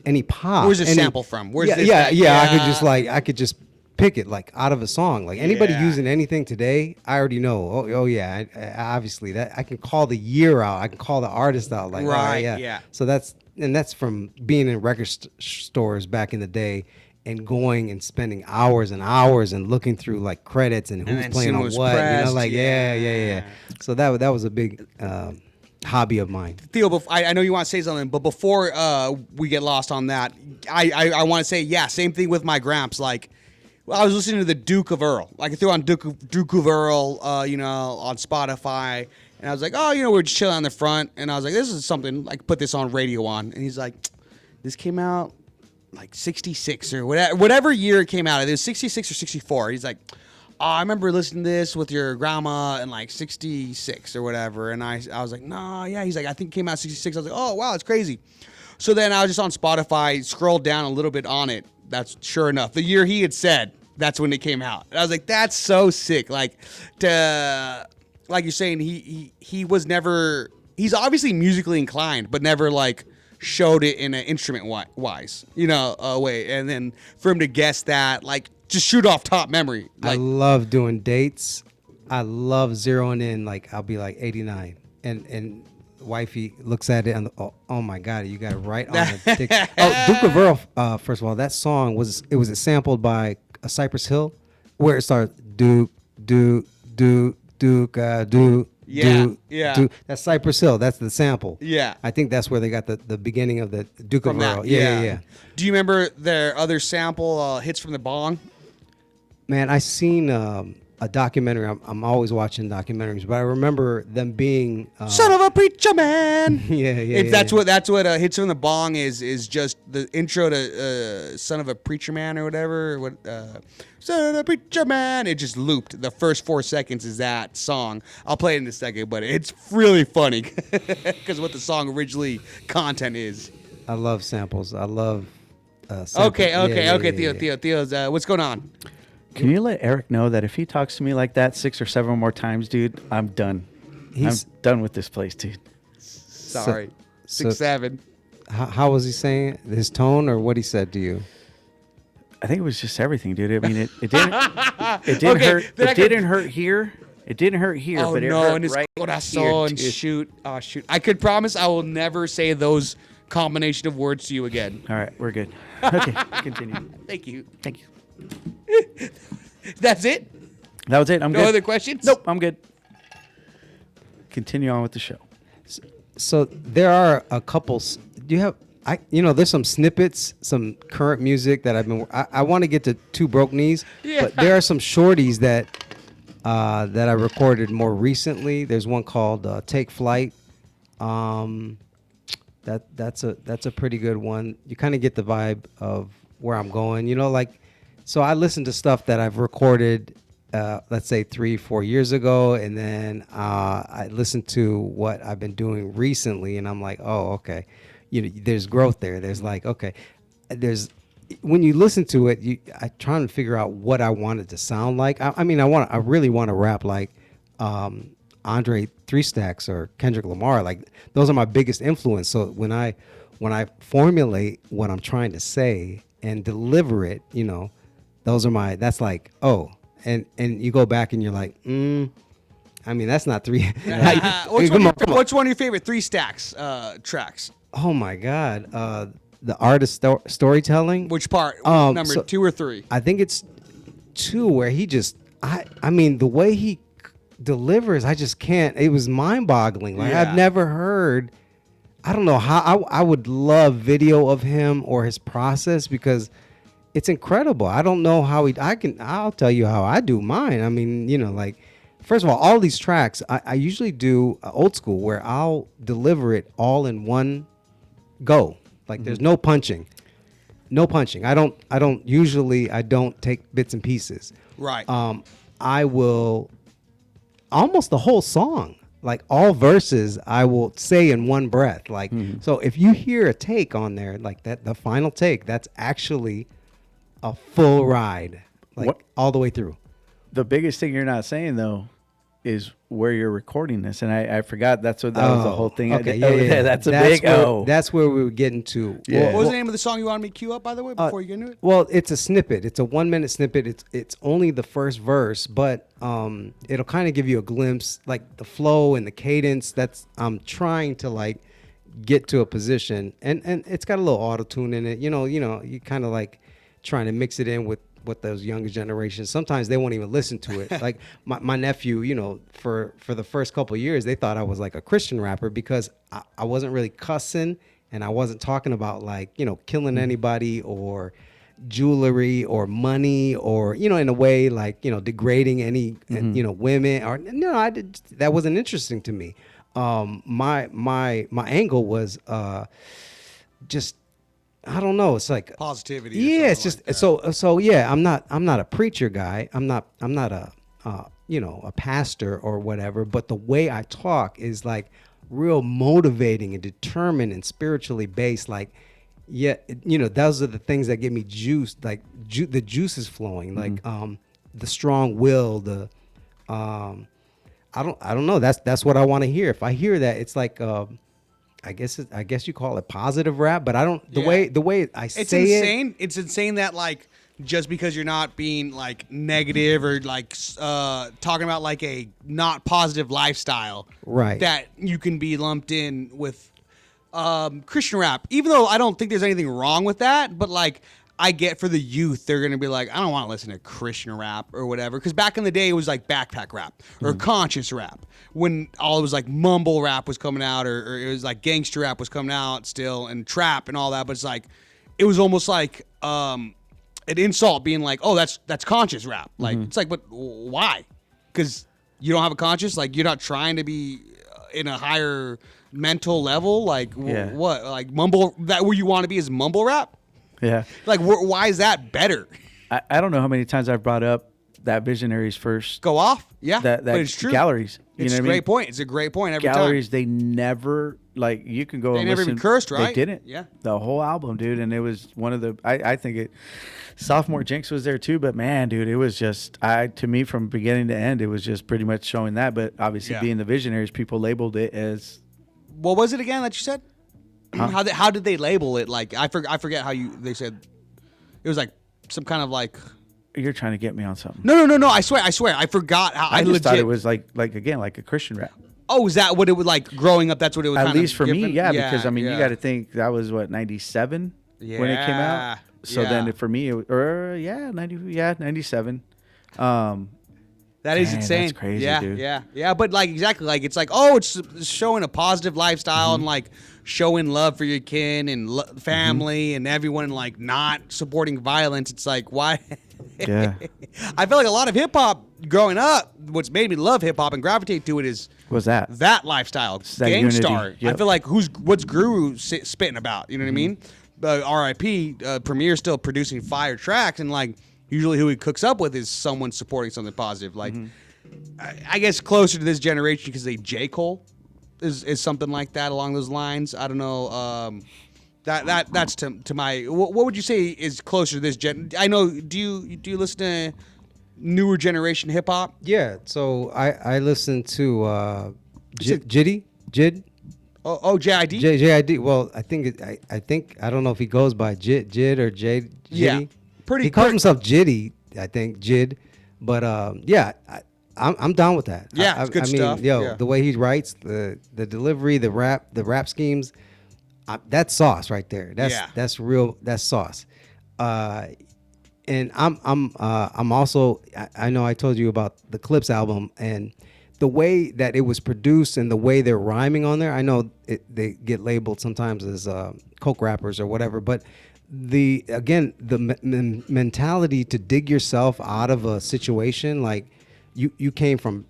any pop. Where's this sample from? Where's this? I could just pick it like out of a song. Like anybody using anything today, I already know. Oh yeah, obviously that I can call the year out. I can call the artist out. Like right, yeah. So that's from being in record stores back in the day and going and spending hours and hours and looking through like credits and who's playing on what. Pressed, yeah. So that was a big hobby of mine. Theo, I know you want to say something, but before we get lost on that, I want to say, same thing with my Gramps. Like, I was listening to the Duke of Earl. Like, I threw on Duke of Earl, on Spotify, and I was like, we're just chilling on the front, and I was like, this is something, like, put this on radio on, and he's like, this came out like 66 or whatever year it came out. It was 66 or 64. He's like, I remember listening to this with your grandma in like 66 or whatever. And I was like, nah, yeah. He's like, I think it came out 66. I was like, oh, wow, it's crazy. So then I was just on Spotify, scrolled down a little bit on it. That's sure enough. The year he had said, that's when it came out. And I was like, that's so sick. Like, like you're saying, he was never, he's obviously musically inclined, but never like showed it in an instrument wise, way. And then for him to guess that, like, just shoot off top memory. Like, I love doing dates. I love zeroing in. Like, I'll be like 89, and wifey looks at it and oh my God, you got it right on the dick. Duke of Earl. First of all, that song was sampled by Cypress Hill, where it starts Duke. That's Cypress Hill. That's the sample. Yeah. I think that's where they got the beginning of the Duke of Earl. Yeah. Do you remember their other sample hits from the bong? Man, I seen a documentary. I'm always watching documentaries, but I remember them being son of a preacher man. That's what hits from the bong is just the intro to son of a preacher man or whatever. Son of a preacher man. It just looped. The first 4 seconds is that song. I'll play it in a second, but it's really funny because what the song originally content is. I love samples. I love. Samples. Okay. Theo's what's going on? Can you let Eric know that if he talks to me like that 6 or 7 more times, dude, I'm done. I'm done with this place, dude. Sorry. 6, 7. How was he saying? His tone or what he said to you? I think it was just everything, dude. I mean, it didn't hurt. It didn't hurt here. It didn't hurt here, but it hurt right here, and shoot. Oh, shoot. I could promise I will never say those combination of words to you again. All right, we're good. Okay, continue. Thank you. That's it? That was it. I'm good. No other questions? Nope, I'm good. Continue on with the show. So there are a couple. Do you have? There's some snippets, some current music that I've been. I want to get to Two Broke Knees, but there are some shorties that I recorded more recently. There's one called Take Flight. That's a pretty good one. You kind of get the vibe of where I'm going. So I listen to stuff that I've recorded, let's say 3-4 years ago, and then I listen to what I've been doing recently, and I'm like, oh, okay. There's growth there. There's like, okay, when you listen to it, I try to figure out what I want it to sound like. I really want to rap like Andre 3 Stacks or Kendrick Lamar. Like, those are my biggest influence. So when I formulate what I'm trying to say and deliver it, that's like, oh, and you go back and you're like, that's not 3. What's one of your favorite 3 Stacks tracks? Oh my God. The artist storytelling. Which part? Number 2 or 3? I think it's 2, where he just, the way he delivers, I just can't. It was mind boggling. Like, I've never heard, I don't know how, I would love video of him or his process, because it's incredible. I don't know how I'll tell you how I do mine. First of all these tracks, I usually do old school, where I'll deliver it all in one go. Like, there's no punching. I don't take bits and pieces. Right. I will almost the whole song. like all verses I will say in one breath. Like, so if you hear a take on there, like that, the final take, that's actually a full ride, like What- all the way through. The biggest thing you're not saying though is where you're recording this, and I forgot that was the whole thing. Okay, That's a big where, That's where we were getting to. Yeah. What was the name of the song you wanted me to cue up, by the way, before you get into it? Well, it's a snippet. It's a 1 minute snippet. It's only the first verse, but it'll kind of give you a glimpse, like the flow and the cadence. That's I'm trying to like get to a position, and it's got a little auto tune in it. You kind of like trying to mix it in with those younger generations. Sometimes they won't even listen to it. Like my nephew, for the first couple of years, they thought I was like a Christian rapper because I wasn't really cussing and I wasn't talking about like, killing anybody or jewelry or money or, in a way like, degrading any, women or that wasn't interesting to me. My angle was just, I don't know. It's like Positivity. Yeah, it's just so. Yeah, I'm not a preacher guy. I'm not a a pastor or whatever. But the way I talk is like real motivating and determined and spiritually based. Like, yeah, those are the things that give me juice. Like the juice is flowing. Like the strong will. The I don't know. That's what I want to hear. If I hear that, it's like. I guess you call it positive rap, but I don't the way I say it's insane. It's insane that like just because you're not being like negative or like talking about like a not positive lifestyle, right? That you can be lumped in with Christian rap, even though I don't think there's anything wrong with that. But like I get for the youth, they're gonna be like, I don't want to listen to Christian rap or whatever, because back in the day it was like backpack rap or conscious rap. When all it was like mumble rap was coming out, or it was like gangster rap was coming out still, and trap and all that. But it's like, it was almost like an insult being like, oh, that's conscious rap. Like it's like, but why? Because you don't have a conscious. Like you're not trying to be in a higher mental level. Like what? Like mumble that where you want to be is mumble rap. Yeah. Like why is that better? I don't know how many times I've brought up that Visionaries first. Go off. Yeah. That but it's true. Galleries. It's a great point. It's a great point every Galleries, time. they never, like, you can go They and never listen. even cursed, right? They didn't. Yeah. The whole album, dude. And it was one of the, I think it, Sophomore Jinx was there too, but man, dude, it was just, to me, from beginning to end, it was just pretty much showing that. But obviously, being the Visionaries, people labeled it as. What was it again that you said? Huh? How did they label it? Like, I forget how they said, it was like some kind of like. You're trying to get me on something. No. I swear. I forgot how I just thought it was like again, like a Christian rap. Oh, is that what it was like growing up? That's what it was. At kind least of for me, given? yeah. Because I mean, you got to think that was what 97 when it came out. So then for me, 97. That is insane. That's crazy, yeah, dude. Yeah. But like exactly, like it's like, oh, it's showing a positive lifestyle and like showing love for your kin and family and everyone, and like not supporting violence. It's like, why? Yeah. I feel like a lot of hip hop growing up, what's made me love hip hop and gravitate to it is What's that? That lifestyle, that Gangstar. unity. Yep. I feel like what's Guru spitting about? You know what I mean? R.I.P. Premier's still producing fire tracks, and like usually who he cooks up with is someone supporting something positive. Like I guess closer to this generation because J. Cole is something like that along those lines. I don't know. That's to my. What would you say is closer to this gen? I know. Do you listen to newer generation hip hop? Yeah. So I listen to Jid. Oh, JID. JID. Well, I think I don't know if he goes by Jid or Jid. Yeah. He calls himself Jiddy. I think Jid. But I'm down with that. Yeah, it's good stuff. The way he writes, the delivery, the rap schemes. That's sauce right there. That's real. That's sauce. And I'm also. I know I told you about the Clips album and the way that it was produced and the way they're rhyming on there. I know they get labeled sometimes as coke rappers or whatever, but the mentality to dig yourself out of a situation, like you came from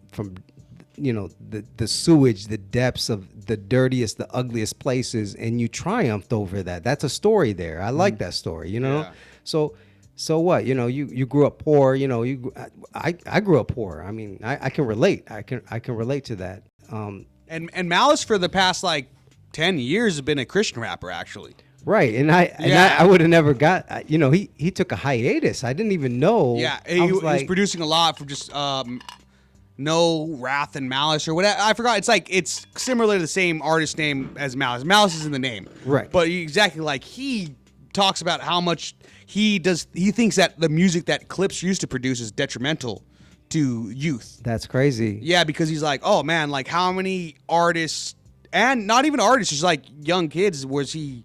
the sewage, the depths of the dirtiest, the ugliest places, and you triumphed over that. That's a story there. I like that story, Yeah. So so what? You grew up poor. I grew up poor. I mean, I can relate. I can relate to that. And Malice for the past like 10 years has been a Christian rapper actually. Right, and I would have never got. He took a hiatus. I didn't even know. Yeah, I was he's producing a lot from just No Wrath and Malice or whatever. I forgot. It's similar to the same artist name as Malice. Malice is in the name, right? But exactly like he talks about how much he thinks that the music that Clips used to produce is detrimental to youth. That's crazy. Yeah, because he's like, oh man, like how many artists and not even artists, just like young kids, was he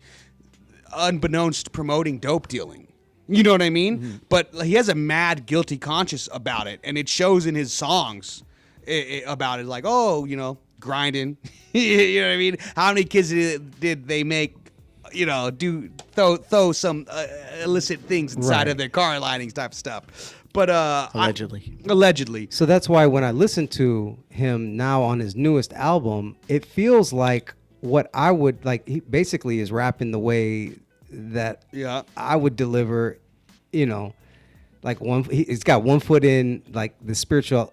unbeknownst promoting dope dealing? You know what I mean? Mm-hmm. But he has a mad guilty conscience about it, and it shows in his songs about it. Like, oh, grinding. You know what I mean? How many kids did they make? Throw some illicit things inside of their car linings, type of stuff. But allegedly. So that's why when I listen to him now on his newest album, it feels like what I would like. He basically is rapping the way that I would deliver. Like he's got one foot in like the spiritual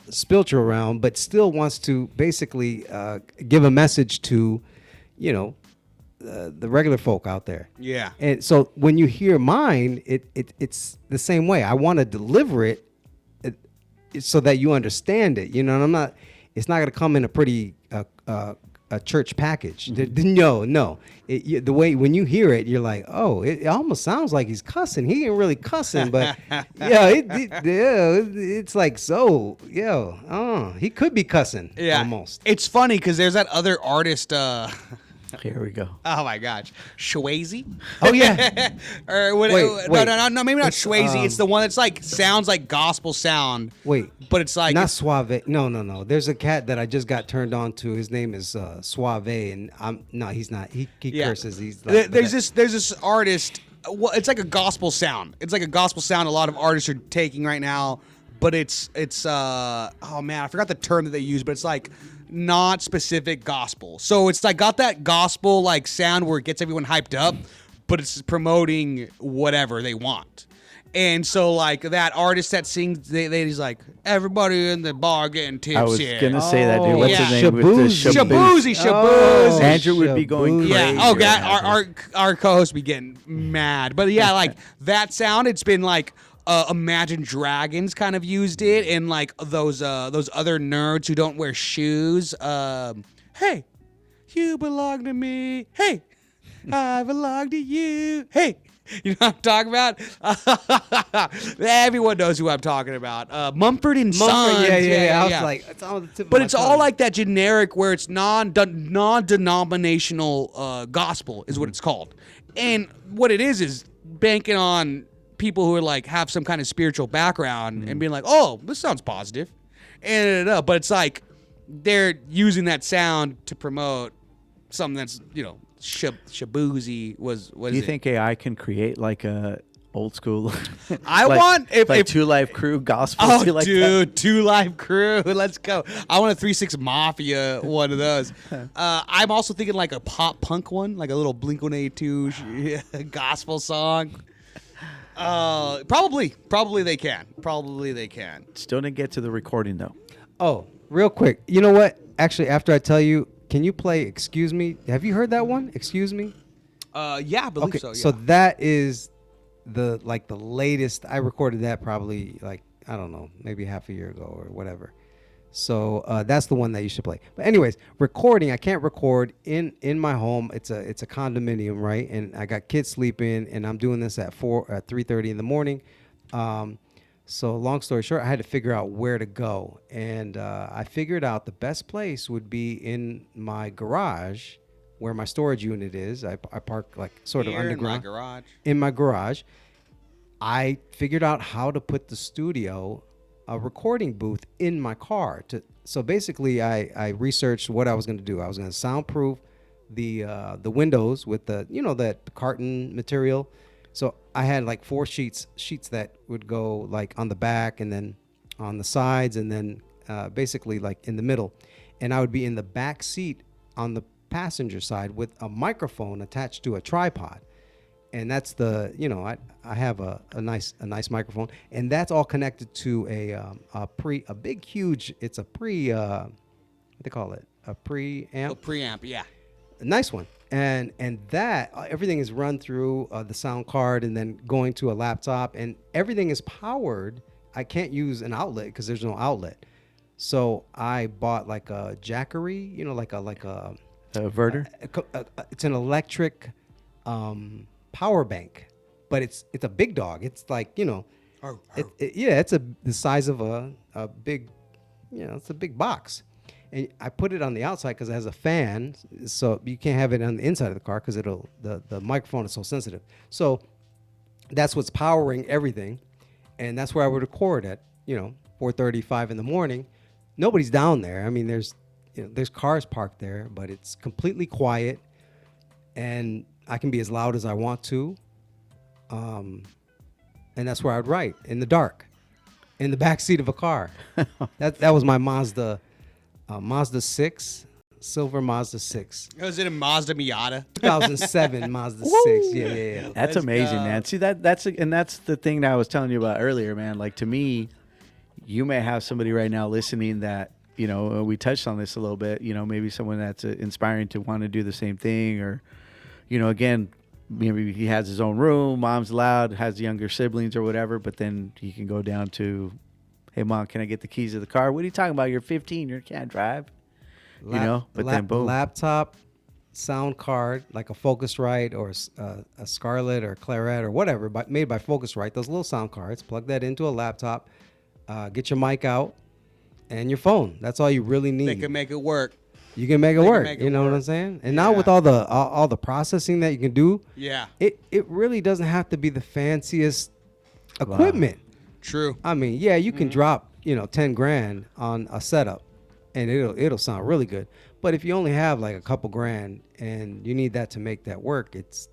realm, but still wants to basically give a message to, the regular folk out there. Yeah. And so when you hear mine, it's the same way. I want to deliver it so that you understand it. And it's not going to come in a pretty a church package. Mm-hmm. No. The way when you hear it, you're like, oh, it almost sounds like he's cussing. He ain't really cussing, but it's like he could be cussing. Yeah, almost. It's funny because there's that other artist. Here we go. Oh my gosh, Swayze. Oh yeah. Or what? Wait. No, maybe not Swayze. It's the one that's like sounds like gospel sound. Wait, but it's like not Suave. No. There's a cat that I just got turned on to. His name is Suave, and he's not. He curses. He's like, there's this artist. Well, it's like a gospel sound. It's like a gospel sound. A lot of artists are taking right now, but it's oh man, I forgot the term that they use, but it's like not specific gospel. So it's like got that gospel like sound where it gets everyone hyped up, but it's promoting whatever they want. And so like that artist that sings, he's like, everybody in the bar getting tips. I was gonna say that, dude. What's his name? Shaboozey. Andrew would be going crazy. Yeah. Oh god, our co-host be getting mad. But yeah, like that sound, it's been like Imagine Dragons kind of used it, and like those other nerds who don't wear shoes. Hey, you belong to me. Hey, I belong to you. Hey, you know what I'm talking about? Everyone knows who I'm talking about. Mumford and Sons. Yeah. I was like, it's on the tip but of it's my all tongue. like that generic where it's non-denominational gospel is what it's called, and what it is banking on people who are like have some kind of spiritual background and being like, oh, this sounds positive, but it's like they're using that sound to promote something that's Shaboozey was. Do you think AI can create like a old school? I want if 2 Live Crew gospel. Oh, like dude, that? 2 Live Crew, let's go. I want a 3-6 Mafia one of those. I'm also thinking like a pop punk one, like a little Blink-182 gospel song. Probably they can. Still didn't get to the recording though. Oh, real quick. You know what? Actually, after I tell you, can you play Excuse Me? Have you heard that one? Excuse Me? Yeah, I believe so. Yeah. So that is the latest. I recorded that probably like, I don't know, maybe half a year ago or whatever. So that's the one that you should play. But anyways, recording, I can't record in my home. It's a condominium, right? And I got kids sleeping, and I'm doing this at 3:30 in the morning. So long story short, I had to figure out where to go, and I figured out the best place would be in my garage, where my storage unit is. I park like sort of underground. In my garage. I figured out how to put the studio, a recording booth, in my car. So basically, I researched what I was going to do. I was going to soundproof the windows with that carton material. So I had like 4 sheets that would go like on the back and then on the sides and then basically like in the middle. And I would be in the back seat on the passenger side with a microphone attached to a tripod. and that's the, you know, I have a nice microphone, and that's all connected to a big huge, it's a what they call it, a preamp. A preamp, yeah. A nice one. And that everything is run through the sound card and then going to a laptop, and everything is powered. I can't use an outlet because there's no outlet. So I bought like a Jackery, you know, like a Verter. It's an electric power bank, but it's a big dog. It's like, you know, it's the size of a big, you know, it's a big box. And I put it on the outside because it has a fan, so you can't have it on the inside of the car because the microphone is so sensitive. So that's what's powering everything, and that's where I would record at, you know, 4:35 in the morning. Nobody's down there. I mean, there's cars parked there, but it's completely quiet, and I can be as loud as I want to. And that's where I would write, in the dark, in the back seat of a car. That was my Mazda 6, silver Mazda 6. Was it a Mazda Miata? 2007 Mazda 6. Yeah. That's amazing, man. See, that's the thing that I was telling you about earlier, man. Like, to me, you may have somebody right now listening that, you know, we touched on this a little bit, you know, maybe someone that's inspiring to want to do the same thing, or, you know, again, maybe he has his own room, mom's loud, has younger siblings or whatever, but then he can go down to, hey, Mom, can I get the keys to the car? What are you talking about? You're 15. You can't drive. You know? But then, boom. Laptop, sound card, like a Focusrite or a Scarlett or Claret or whatever, made by Focusrite, those little sound cards. Plug that into a laptop. Get your mic out and your phone. That's all you really need. They can make it work. You can make it work. You know what I'm saying? And now with all the processing that you can do, it really doesn't have to be the fanciest equipment. True. I mean, yeah, you can drop, you know, 10 grand on a setup and it'll sound really good. But if you only have like a couple grand and you need that to make that work, it's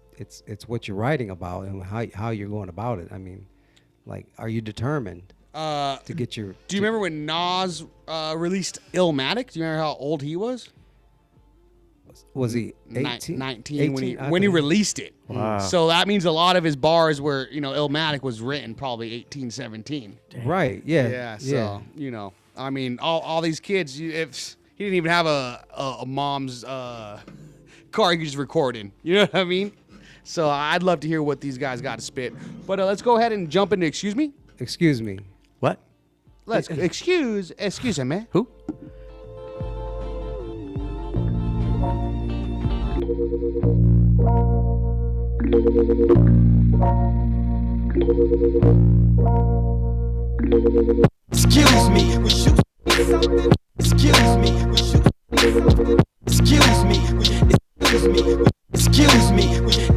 what you're writing about and how you're going about it. I mean, like, are you determined to get your... Do you remember when Nas released Illmatic? Do you remember how old he was? Was he 18? 19 when he released it. Wow. So that means a lot of his bars were, you know, Illmatic was written probably 18, 17. Right, yeah. Yeah, so, you know, I mean, all these kids, if he didn't even have a mom's car he could just record in. You know what I mean? So I'd love to hear what these guys got to spit. But let's go ahead and jump into Excuse Me. Excuse me. What? Let's excuse me. Who? Excuse me, would you say something? Excuse me, would you say something? Excuse me, would you excuse me? Excuse me, would you excuse me, would you say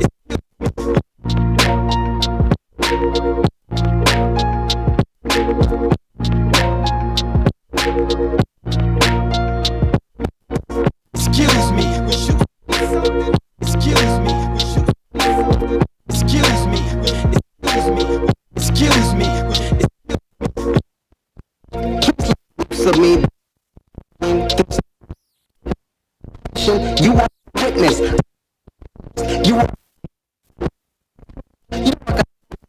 something? Excuse me, would you say something? Excuse me, excuse me, of me. You are a witness. You are a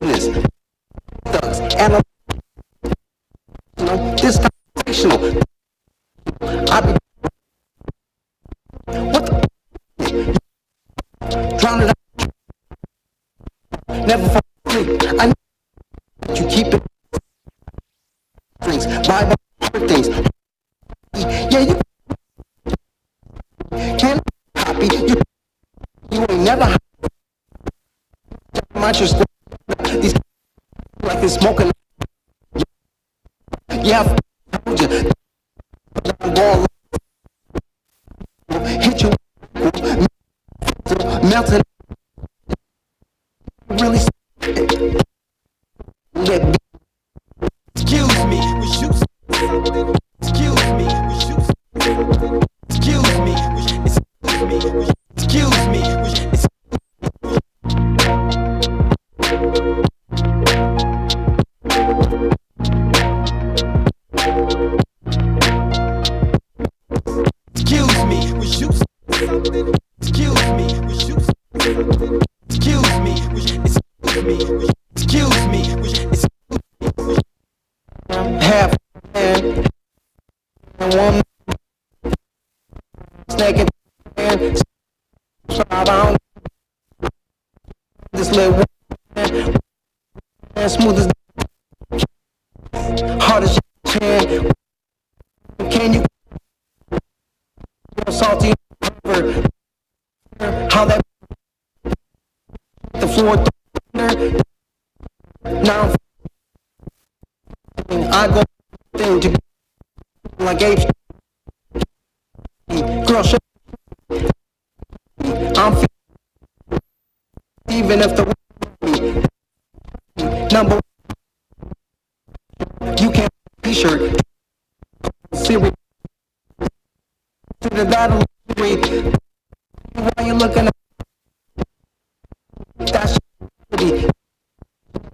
witness. And this conversational. I be what the drown it out. Never fall asleep. I know you keep it. Things, Bible things. Yeah, you can't copy. You ain't never these like this smoking. Yeah, go hit you, melting. Really. excuse me, would you say something? Excuse me, would you say something? Excuse me, would you excuse me, would you excuse me, would you excuse me, would you say something? Excuse me, would you say one snake and this little smooth as hard as your hand. Can you salty how that the floor now I go thing to like Abe. Girl, I'm even if the number you can't t-shirt serious to the battle why you looking at that's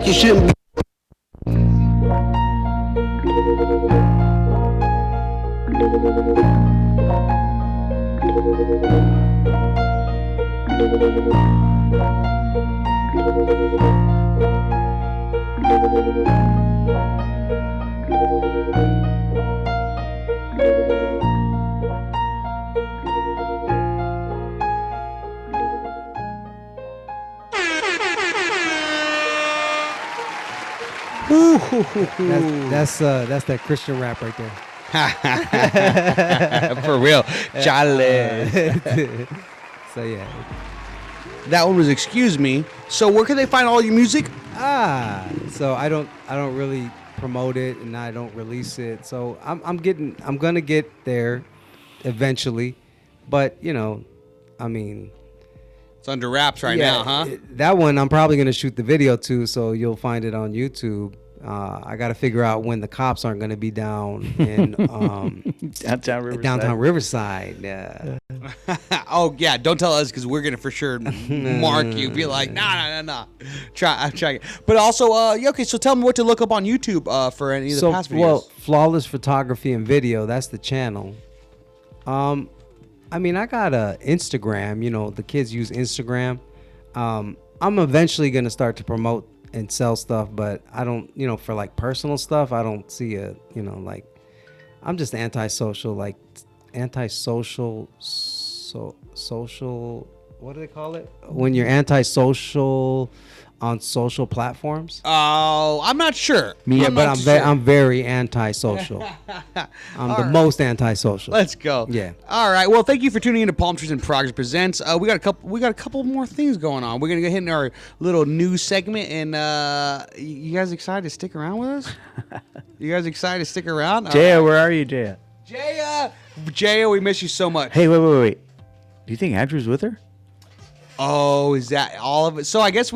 you shouldn't be. That's that Christian rap right there. For real. Charlie. So yeah. That one was Excuse Me. So where can they find all your music? So I don't really promote it and I don't release it. So I'm gonna get there eventually, but I mean, It's under wraps right now, huh? That one I'm probably gonna shoot the video too, so you'll find it on YouTube. I got to figure out when the cops aren't going to be down in downtown Riverside. Yeah. Oh yeah, don't tell us because we're gonna for sure mark you. Be like, nah. I'm trying. But also, okay. So tell me what to look up on YouTube for any of the past videos. Well, Flawless Photography and Video. That's the channel. I mean, I got a Instagram. The kids use Instagram. I'm eventually gonna start to promote and sell stuff, but I don't, for like personal stuff, I don't see I'm just antisocial, social, what do they call it? When you're antisocial on social platforms? Oh, I'm not sure. I'm very antisocial. I'm the most antisocial. Let's go. Yeah. All right. Well, thank you for tuning into Palm Trees and Progress Presents. We got a couple more things going on. We're gonna go hit in our little news segment, and you guys excited to stick around with us? You guys excited to stick around? Jaya, where are you, Jaya? Jaya, we miss you so much. Hey, wait. Do you think Andrew's with her? Oh, is that all of it? So I guess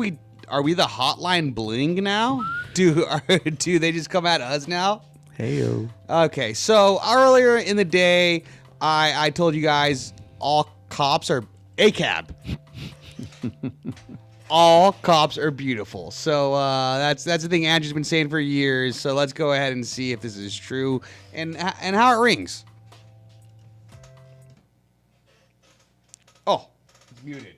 are we the hotline bling now? Do they just come at us now? Heyo. Okay, so earlier in the day, I told you guys all cops are ACAB. All cops are beautiful. So that's the thing Andrew's been saying for years. So let's go ahead and see if this is true and how it rings. Oh, it's muted.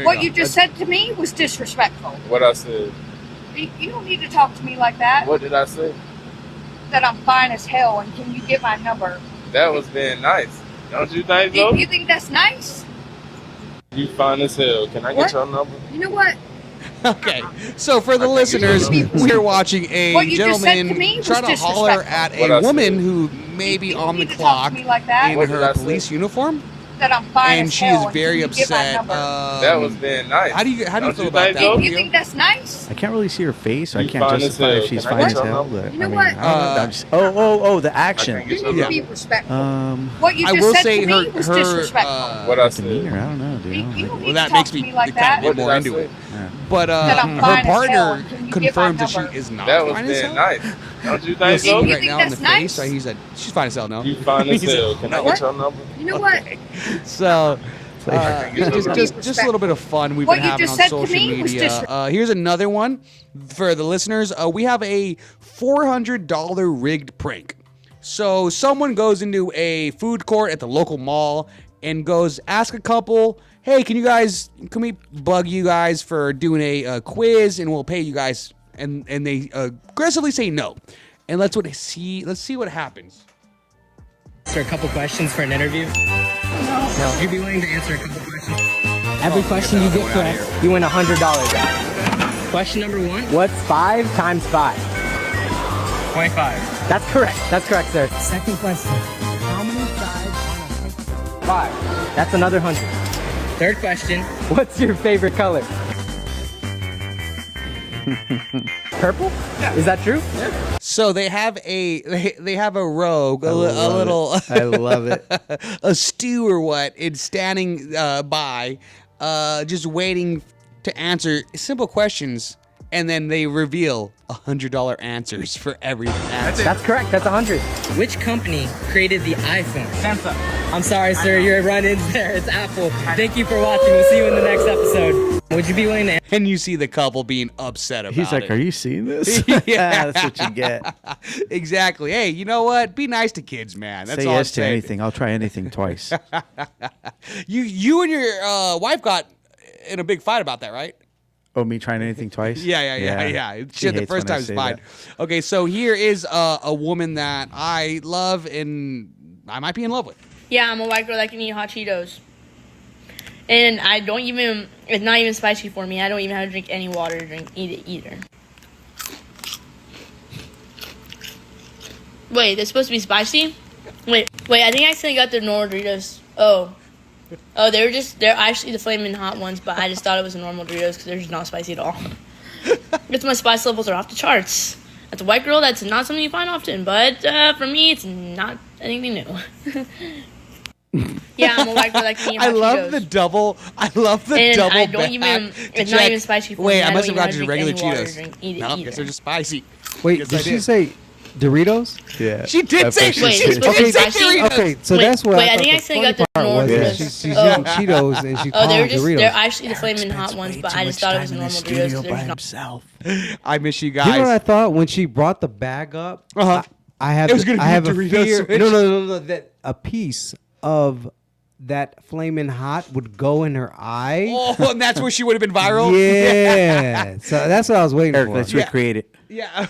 What you just said to me was disrespectful. What I said? You don't need to talk to me like that. What did I say? That I'm fine as hell, and can you get my number? That was being nice. Don't you think so? You think that's nice? You fine as hell. Can I get your number? You know what? Okay, so for the listeners, we're watching a gentleman try to holler at a woman who may be on the clock in her police uniform. That I'm fine and as she hell, is very upset. That was being nice. How do you feel about that? You think that's nice? I can't really see her face, so I can't justify if she's fine as hell. But you know what? The action. You need to be respectful. What you just said to me was disrespectful. What I said? Demeanor, I don't know, dude. Well, that makes me kind of get more into it. But her partner confirmed that she is not that was fine as being hell. nice. Don't you think so? Right now in the face, he said she's fine as hell. No, you fine as hell. Can I get your number? You know what? So, just a little bit of fun we've been having on social media. Here's another one for the listeners. We have a $400 rigged prank. So someone goes into a food court at the local mall and goes ask a couple, hey, can we bug you guys for doing a quiz and we'll pay you guys, and they aggressively say no. And let's see what happens. answer a couple questions for an interview? No. Would you be willing to answer a couple questions? Every question you get correct, you win $100. Question number 1. What's 5 times 5? 25. That's correct. That's correct, sir. Second question. How many sides on a picture? 5. That's another 100. Third question. What's your favorite color? Purple? Yeah. Is that true? Yeah. So they have a rogue, a little. I love it. A stew or what? It's standing by, just waiting to answer simple questions, and then they reveal $100 answers for every answer. That's correct. That's 100. Which company created the iPhone? Samsung. I'm sorry, sir. Your run-ins there. It's Apple. Thank you for watching. We'll see you in the next episode. Would you be willing to? And you see the couple being upset about it. He's like, "Are you seeing this?" Yeah, that's what you get. Exactly. Hey, you know what? Be nice to kids, man. That's Say all yes I'm to saying. anything. I'll try anything twice. You and your wife got in a big fight about that, right? Oh, me trying anything twice? Yeah. She Shit, the hates first when I time's say fine. that. Okay, so here is a woman that I love and I might be in love with. Yeah, I'm a white girl that can eat hot Cheetos. And I don't even, it's not even spicy for me. I don't even have to drink any water to eat it either. Wait, they're supposed to be spicy? Wait, I think I accidentally got the normal Doritos. Oh, they're actually the flaming hot ones, but I just thought it was a normal Doritos because they're just not spicy at all. Because my spice levels are off the charts. As a white girl, that's not something you find often, but for me, it's not anything new. Yeah, I'm a white girl that can eat hot I love Cheetos. the double. I love the And double. I don't back even. to It's not check. even spicy for me. Wait, I don't must have even got just regular drink any water Cheetos. to eat it No, either. guess they're just spicy. Wait, Yes, did I she did. say Doritos? Yeah. She did I say bet she Wait, did. it's supposed to be say spicy? Doritos. Okay, so Wait, that's what wait, I I think I thought the accidentally got funny the part was. normal That Doritos. she's eating Cheetos and she Oh, called they're them just, Doritos. they're actually the flaming hot ones, but I just thought it was a normal Doritos because they're just not. himself. I miss you You know what I guys. thought when she brought the bag up? Uh-huh. I have It was gonna be I have a a Dorito fear. switch. No. That a piece of that flaming hot would go in her eye. Oh, and that's where she would have been viral. Yeah. So that's what I was waiting Eric, for. let's recreate it. Yeah.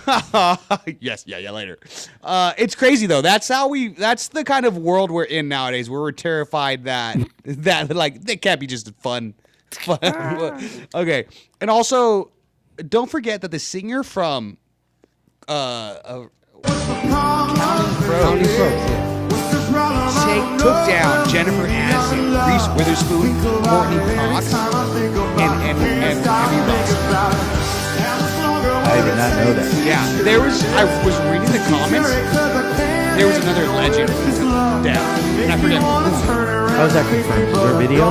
Yes. Yeah. Later. It's crazy though. That's the kind of world we're in nowadays, where we're terrified that like they can't be just fun. Okay. And also, don't forget that the singer from Counting Counting Crows, yeah. took down Jennifer Aniston, Reese Witherspoon, Courtney Cox, and Emmy Ross. I did not know that. Yeah, I was reading the comments. There was another legend who took down, and I forget who. How is that confirmed? Is there a video?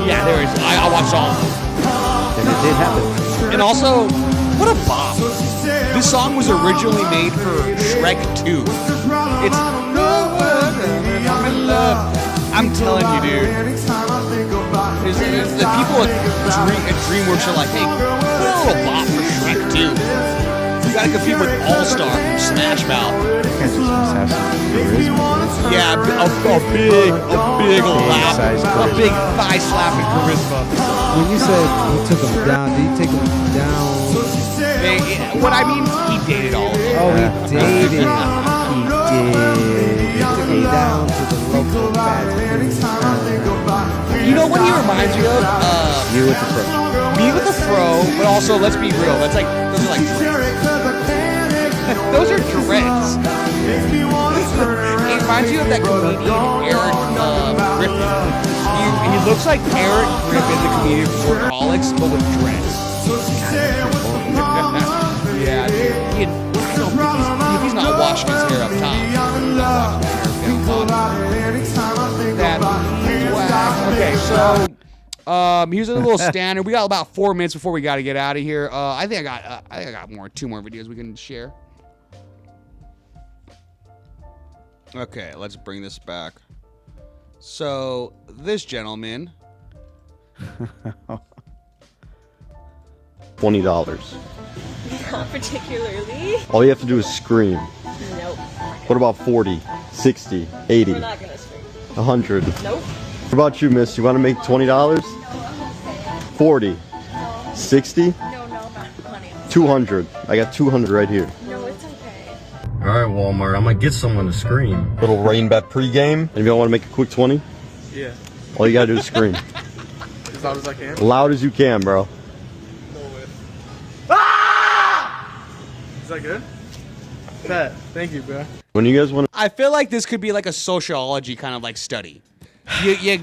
Yeah, there is. I watched all of them. Then it did happen. And also, what a bop. This song was originally made for Shrek 2. It's I'm in love. I'm telling you, dude. There's the people at DreamWorks are like, hey, put a little bop for Shrek 2. You gotta compete with All-Star from Smash Mouth. Guys just must have some charisma. Yeah, a big thigh slapping charisma. When you said he took them down, did he take them down? What I mean, he dated all of them. Oh, he dated. He took them down to the local bad. You know what he reminds me of? You with the pro. Me with a fro, but also, let's be real, those are like dreads. Those are dreads. It reminds you of that comedian Eric Griffin. He looks like Eric Griffin, the comedian from Workaholics, but with dreads. Yeah, dude. I don't think if he's not washing his hair up top, he's not washing his hair down bottom. Okay, so here's a little standard. We got about 4 minutes before we got to get out of here. I think I got two more videos we can share. Okay, let's bring this back. So this gentleman. $20. Not particularly. All you have to do is scream. Nope. What about 40, 60, 80, We're not gonna scream. 100? Nope. What about you, miss? You want to make $20? 40, 60, No, not money. 200. I got 200 right here. No, it's okay. All All right, Walmart, I'm gonna get someone to scream. Little rain bet pregame. Anybody want to make a quick 20? Yeah. All you gotta do is scream. As loud as I can. Loud as you can, bro. Is that good? Bet. Thank you, bro. When you guys want I feel like this could be like a sociology kind of like study. You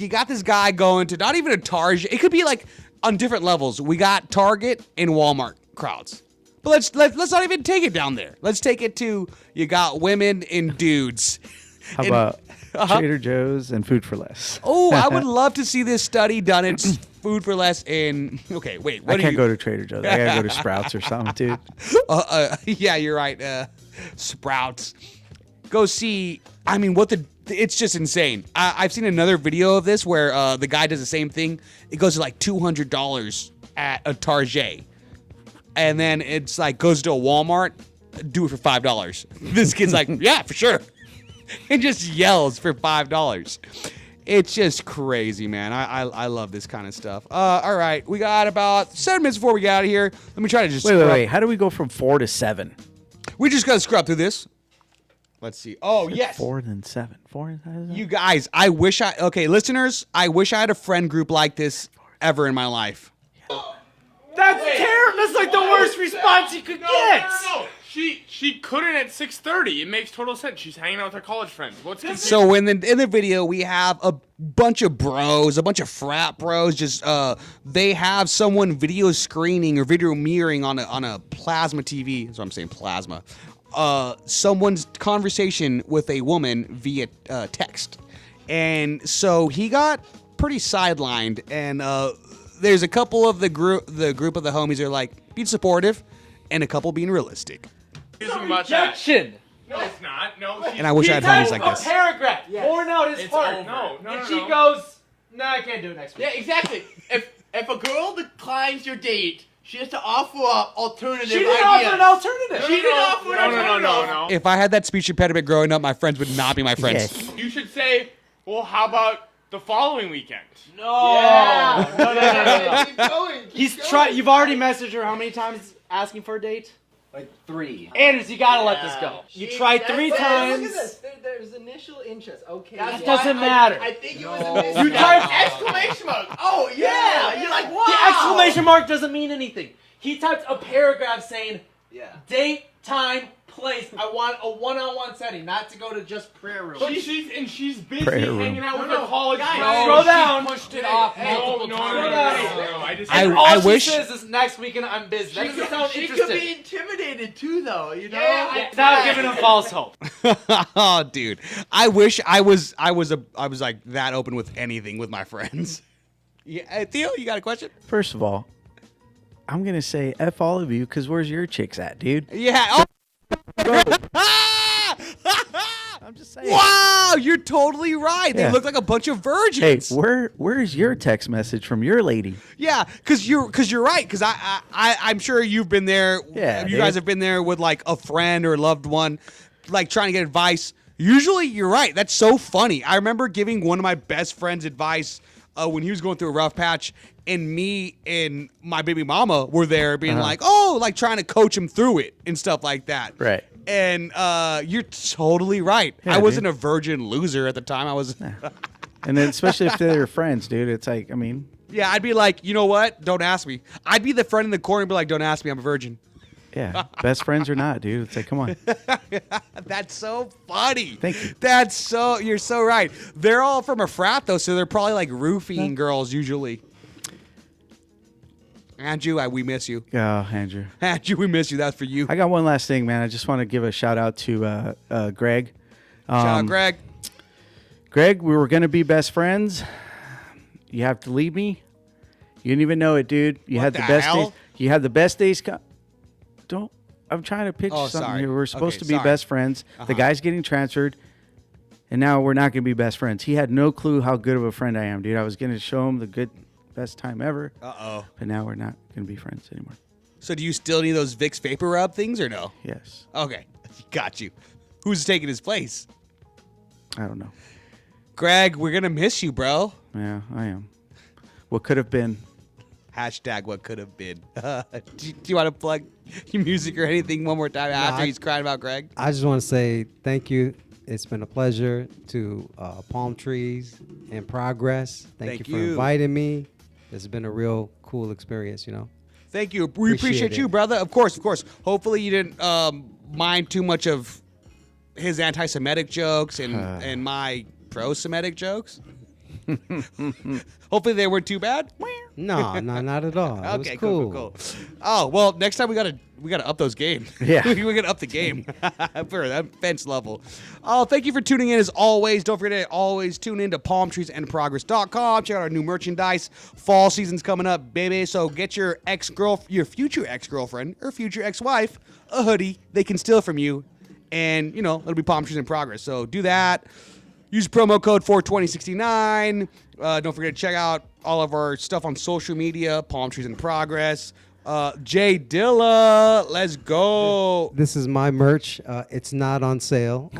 got this guy going to not even a Target. It could be like on different levels. We got Target and Walmart crowds. But let's not even take it down there. Let's take it to you got women and dudes. How about Trader Joe's and Food for Less? Oh, I would love to see this study done. It's Food for Less in. Okay, wait. I can't go to Trader Joe's. I gotta go to Sprouts or something, dude. Yeah, you're right. Sprouts. Go see. I mean, it's just insane. I've seen another video of this where the guy does the same thing. It goes to like $200 at a Target. And then it's like goes to a Walmart, do it for $5. This kid's like, yeah, for sure. And just yells for $5. It's just crazy, man. I love this kind of stuff. All right, we got about 7 minutes before we get out of here. Let me try to just wait. How do we go from 4 to 7? We just gotta scrub through this. Let's see. Oh, yes. 4 then 7. 4 and 7. You guys, listeners, I wish I had a friend group like this ever in my life. That's terrible. That's like the worst response you could get. No. She couldn't at 6:30. It makes total sense. She's hanging out with her college friends. What's confusing? So in the video, we have a bunch of bros, a bunch of frat bros. Just they have someone video screening or video mirroring on a plasma TV. That's what I'm saying, plasma. Someone's conversation with a woman via text, and so he got pretty sidelined. And there's a couple of the group of the homies are like being supportive, and a couple being realistic. Rejection. No, it's not. No. And I wish I had homies like this. A paragraph. Yes. Born out his It's heart. over. No, And she goes, "No, I can't do it next week." Yeah, exactly. If a girl declines your date, she has to offer up alternative She didn't ideas. offer an alternative. She didn't offer an alternative. No. If I had that speech impediment growing up, my friends would not be my friends. Yes. You should say, well, how about the following weekend? No. Yeah. No. Keep going. He's tried. You've already messaged her how many times asking for a date? Like 3. Anders, you gotta let this go. You tried 3 times. Look at this. There's initial interest. Okay. That doesn't matter. I think it was initial. You typed exclamation mark. Oh yeah. You're like, wow. The exclamation mark doesn't mean anything. He typed a paragraph saying, date, time, place. I want a one-on-one setting, not to go to just prayer room. But she's busy Prayer room. hanging out with her college Guys, friends. scroll down. Pushed it off multiple No. times. I All wish. she says is next weekend I'm busy. That doesn't sound She interesting. could be intimidated too, though. You know. Yeah, without giving him false hope. Oh, dude, I wish I was like that open with anything with my friends. Yeah, Theo, you got a question? First of all, I'm gonna say F all of you, because where's your chicks at, dude? Yeah. I'm just saying. Wow, you're totally right. They Yeah. look like a bunch of Hey, virgins. where's your text message from your lady? Yeah, because you're right. Because I'm sure you've been there. Yeah, you guys dude. have been there with like a friend or a loved one, like trying to get advice. Usually, you're right. That's so funny. I remember giving one of my best friends advice when he was going through a rough patch, and me and my baby mama were there, being like, "Oh," like trying to coach him through it and stuff like that. Right. And you're totally right. Yeah, I wasn't dude. a virgin loser at the time. I was. And then especially if they're your friends, dude, it's like, I mean, Yeah, I'd be like, you know what? Don't ask me. I'd be the friend in the corner and be like, don't ask me. I'm a virgin. yeah, best friends or not, dude. It's like, come on. That's so funny. Thank you. You're so right. They're all from a frat, though, so they're probably like roofing girls usually. Andrew, we miss you. Oh, Andrew. Andrew, we miss you. That's for you. I got one last thing, man. I just want to give a shout out to Greg. Shout out, Greg. Greg, we were going to be best friends. You have to leave me. You didn't even know it, dude. You had the best days. You had the best days. I'm trying to pitch something sorry. here. We're supposed Okay, to be sorry. best friends. The guy's getting transferred, and now we're not going to be best friends. He had no clue how good of a friend I am, dude. I was going to show him the best time ever. Uh-oh. But now we're not going to be friends anymore. So do you still need those Vicks Vapor Rub things or no? Yes. Okay. Got you. Who's taking his place? I don't know. Greg, we're going to miss you, bro. Yeah, I am. What could have been. Hashtag what could have been. Do you want to plug your music or anything one more time after he's crying about Greg? I just want to say thank you. It's been a pleasure to Palm Trees in Progress. Thank you for inviting me. This has been a real cool experience, you know. Thank you. We appreciate you, brother. Of course. Hopefully you didn't mind too much of his anti-Semitic jokes and my pro-Semitic jokes. Hopefully they weren't too bad. No, not at all. It was Okay, cool. cool. Oh well, next time we gotta up those game. Yeah. we gotta up the game for that fence level. Oh, thank you for tuning in as always. Don't forget to always tune in to palmtreesandprogress.com. Check out our new merchandise. Fall season's coming up, baby. So get your future ex-girlfriend or future ex-wife a hoodie they can steal from you, and it'll be Palm Trees in Progress. So do that. Use promo code 42069. Don't forget to check out all of our stuff on social media, Palm Trees in Progress. Jay Dilla, let's go. This is my merch. It's not on sale.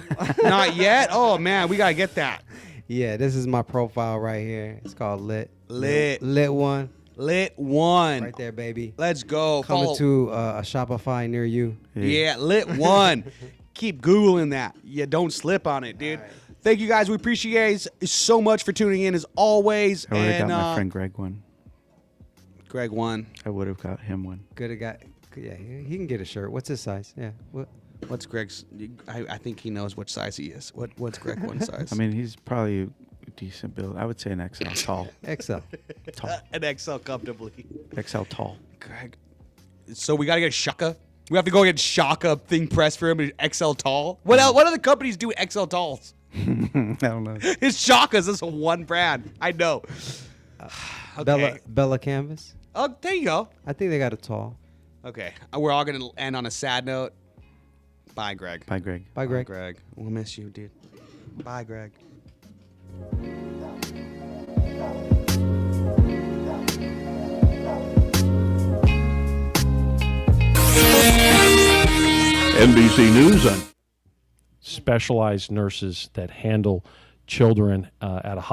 Not yet? Oh, man, we got to get that. Yeah, this is my profile right here. It's called Lit. Lit. Lit1. Lit1. Right there, baby. Let's go. Coming to a Shopify near you. Yeah, Lit1. Keep Googling that. Yeah, don't slip on it, dude. Thank you guys. We appreciate you so much for tuning in as always. I would have got my friend Greg one. Greg won. I would have got him one. Could have got. Yeah, he can get a shirt. What's his size? Yeah. What's Greg's? I think he knows what size he is. What's Greg one size? I mean, he's probably a decent build. I would say an XL tall. XL. Tall. An XL comfortably. XL tall. Greg. So we got to get Shaka. We have to go get Shaka thing pressed for him. XL tall. What else? What other companies do XL talls? I don't know. It's Shaka's. This is one brand. I know. Okay. Bella Canvas. Oh, there you go. I think they got a tall. Okay. We're all going to end on a sad note. Bye, Greg. Bye, Greg. Bye, Greg. Greg. We'll miss you, dude. Bye, Greg. NBC News on specialized nurses that handle children at a hospital.